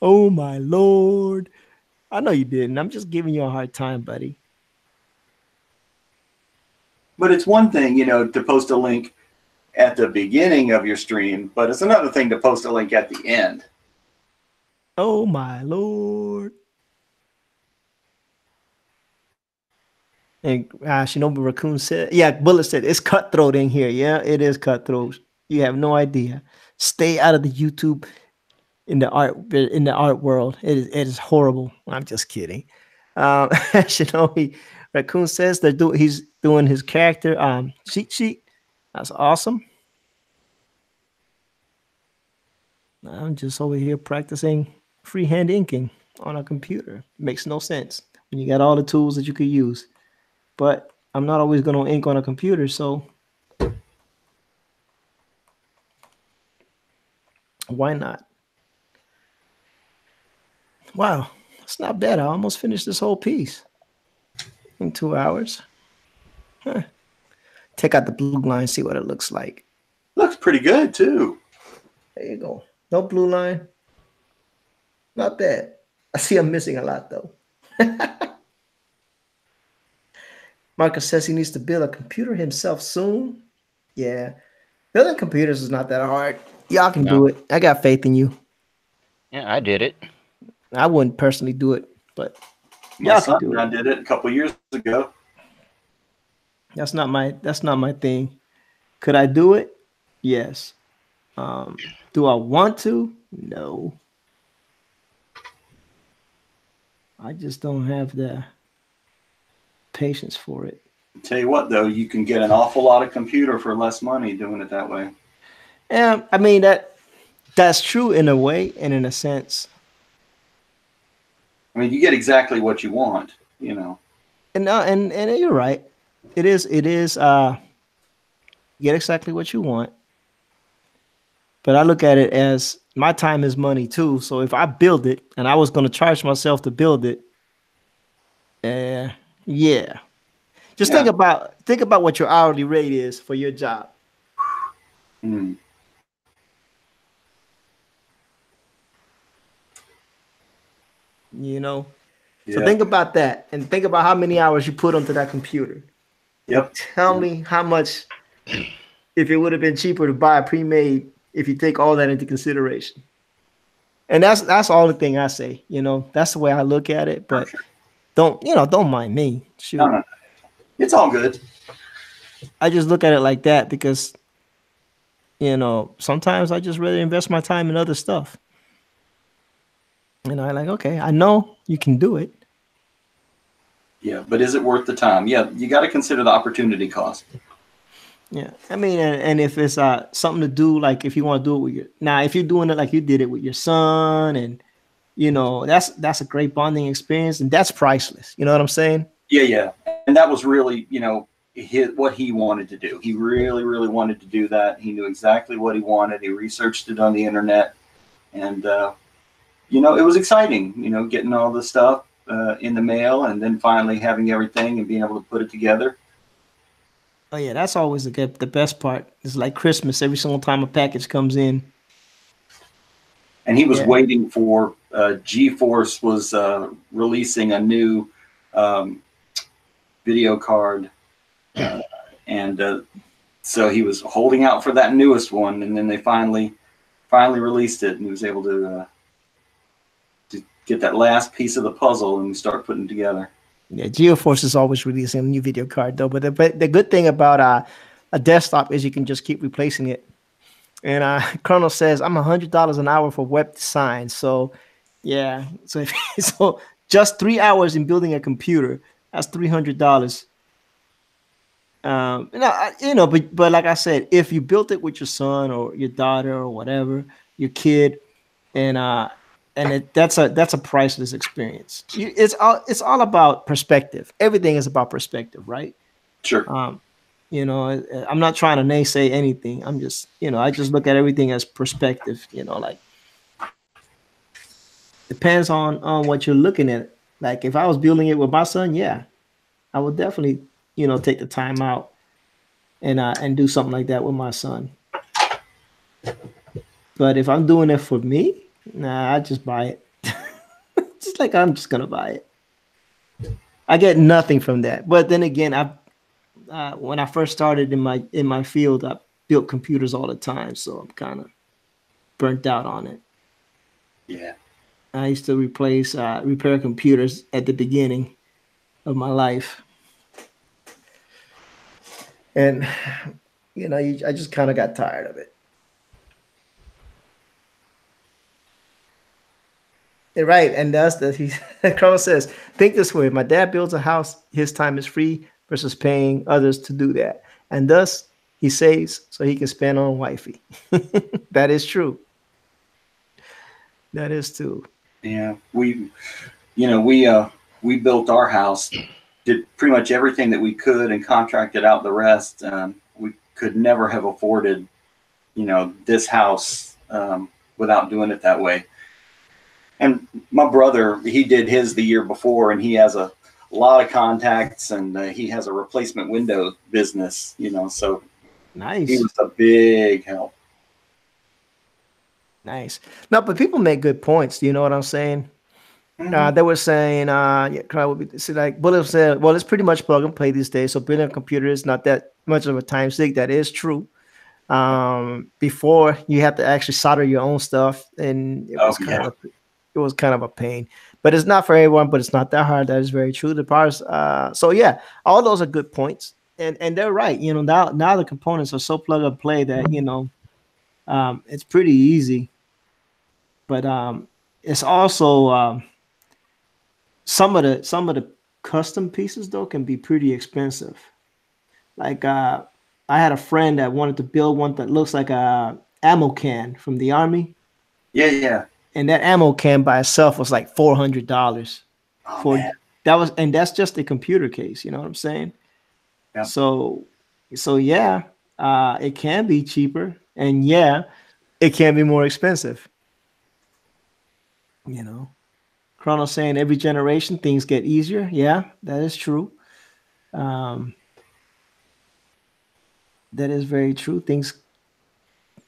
Oh my lord. I know you didn't. I'm just giving you a hard time, buddy. But it's one thing, you know, to post a link at the beginning of your stream, but it's another thing to post a link at the end. Oh my lord. And Shinobu Raccoon said, yeah, Bullet said it's cutthroat in here. Yeah, it is cutthroat. You have no idea. Stay out of the YouTube in the art world. It is horrible. I'm just kidding. Shinobu Raccoon says he's doing his character cheat sheet That's awesome. I'm just over here practicing freehand inking on a computer. Makes no sense when you got all the tools that you could use. But I'm not always going to ink on a computer, so why not? Wow, it's not bad. I almost finished this whole piece in 2 hours. Huh. Take out the blue line, see what it looks like. Looks pretty good too. There you go. No blue line. Not bad. I see I'm missing a lot though. Marcus says he needs to build a computer himself soon. Yeah. Building computers is not that hard. Y'all can do it. I got faith in you. Yeah, I did it. I wouldn't personally do it, but My y'all son can do and I it. did it a couple years ago. That's not my thing. Could I do it? Yes. Do I want to? No. I just don't have the patience for it. Tell you what, though, you can get an awful lot of computer for less money doing it that way. I mean that's true in a way and in a sense. I mean, you get exactly what you want, you know. And you're right. It is you get exactly what you want. But I look at it as my time is money too. So if I build it and I was going to charge myself to build it, yeah. Just think about what your hourly rate is for your job. Mm. You know? Yeah. So think about that and think about how many hours you put onto that computer. Yep. Tell me how much, if it would have been cheaper to buy a pre-made, if you take all that into consideration. And that's all the thing I say, you know, that's the way I look at it, but don't mind me. Shoot. No. It's all good. I just look at it like that because, you know, sometimes I just rather invest my time in other stuff. And I'm like, okay, I know you can do it. Yeah, but is it worth the time? Yeah, you got to consider the opportunity cost. Yeah, I mean, and if it's something to do, like if you want to do it with if you're doing it like you did it with your son, and you know, that's a great bonding experience, and that's priceless. You know what I'm saying? Yeah, and that was really, you know, what he wanted to do. He really, really wanted to do that. He knew exactly what he wanted. He researched it on the internet, and you know, it was exciting. You know, getting all the stuff in the mail, and then finally having everything and being able to put it together. Oh yeah, that's always the best part. It's like Christmas every single time a package comes in. And he was waiting for GeForce was releasing a new video card, and so he was holding out for that newest one, and then they finally released it, and he was able to get that last piece of the puzzle and start putting it together. Yeah, GeForce is always releasing a new video card though, but the good thing about a desktop is you can just keep replacing it. And Colonel says I'm $100 an hour for web design. So yeah, so just 3 hours in building a computer, that's $300. But like I said, if you built it with your son or your daughter or whatever, your kid, that's a priceless experience. It's all about perspective. Everything is about perspective, right? Sure. You know, I'm not trying to naysay anything. I'm just, you know, I just look at everything as perspective. You know, like depends on what you're looking at. Like if I was building it with my son, yeah, I would definitely, you know, take the time out and do something like that with my son. But if I'm doing it for me, nah, I just buy it. Just like I'm just gonna buy it. I get nothing from that. But then again, when I first started in my field, I built computers all the time, so I'm kind of burnt out on it. Yeah. I used to repair computers at the beginning of my life, and you know, I just kind of got tired of it. Right, and Carl says, think this way: my dad builds a house, his time is free versus paying others to do that, and thus he saves so he can spend on wifey. That is true. That is true. Yeah, we built our house, did pretty much everything that we could, and contracted out the rest. We could never have afforded, this house without doing it that way. And my brother, he did his the year before, and he has a lot of contacts, and he has a replacement window business, so Nice. he was a big help. Nice. No, but people make good points. Do you know what I'm saying? Mhm. They were saying, yeah, see, like Bullet said, well, it's pretty much plug and play these days. So building a computer is not that much of a time sink. That is true. Before you had to actually solder your own stuff, and it was kind of a pain. But it's not for everyone. But it's not that hard. That is very true. The parts. So yeah, all those are good points, and they're right. Now the components are so plug and play that it's pretty easy. But it's also some of the custom pieces though can be pretty expensive. Like I had a friend that wanted to build one that looks like a ammo can from the army, Yeah. and that ammo can by itself was like $400 Oh, for man. and that's just the computer case. You know what I'm saying? Yeah. So yeah, it can be cheaper, and yeah, it can be more expensive. Chrono saying every generation things get easier. Yeah, that is true. Um, that is very true. Things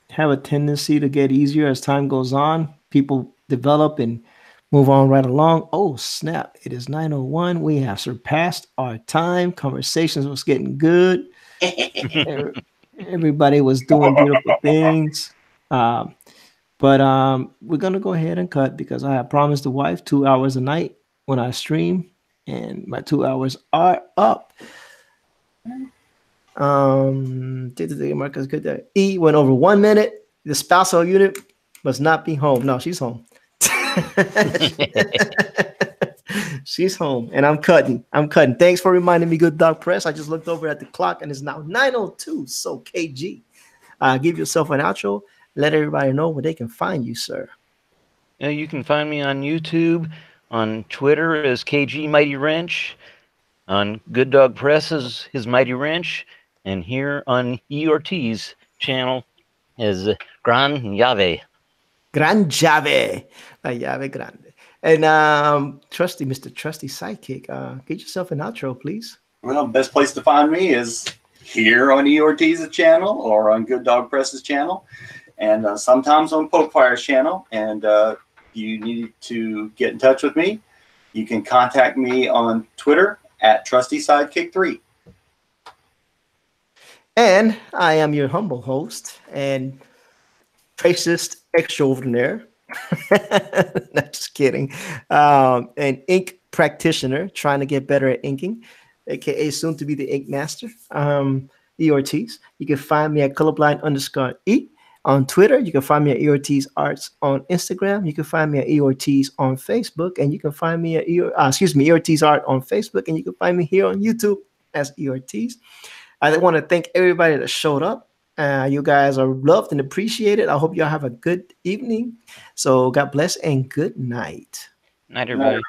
have a tendency to get easier as time goes on. People develop and move on right along. Oh, snap. It is 9:01. We have surpassed our time. Conversations was getting good. Everybody was doing beautiful things. But we're gonna go ahead and cut because I have promised the wife 2 hours a night when I stream, and my 2 hours are up. Marcus good there. E went over 1 minute. The spousal unit must not be home. No, she's home. She's home, and I'm cutting. Thanks for reminding me, Good Dog Press. I just looked over at the clock, and it's now 9:02. So KG, give yourself an outro. Let everybody know where they can find you, sir. You can find me on YouTube, on Twitter as KG Mighty Wrench, on Good Dog Press as his Mighty Wrench, and here on E. Ortiz channel as Gran Llave. Gran Llave. La llave grande. And Mr. Trusty Sidekick, get yourself an outro, please. Well, best place to find me is here on E. Ortiz's channel or on Good Dog Press's channel, and sometimes on Pokefire's channel. And you need to get in touch with me, you can contact me on Twitter at TrustySidekick3. And I am your humble host and racist extraordinaire. Not just kidding. An ink practitioner trying to get better at inking, aka soon to be the ink master. E. Ortiz. You can find me at colorblind_E on Twitter. You can find me at Ortiz Arts on Instagram. You can find me at Ortiz on Facebook, and you can find me at Ortiz Art on Facebook, and you can find me here on YouTube as Ortiz. I want to thank everybody that showed up. You guys are loved and appreciated. I hope y'all have a good evening. So God bless and good night. Night, everybody.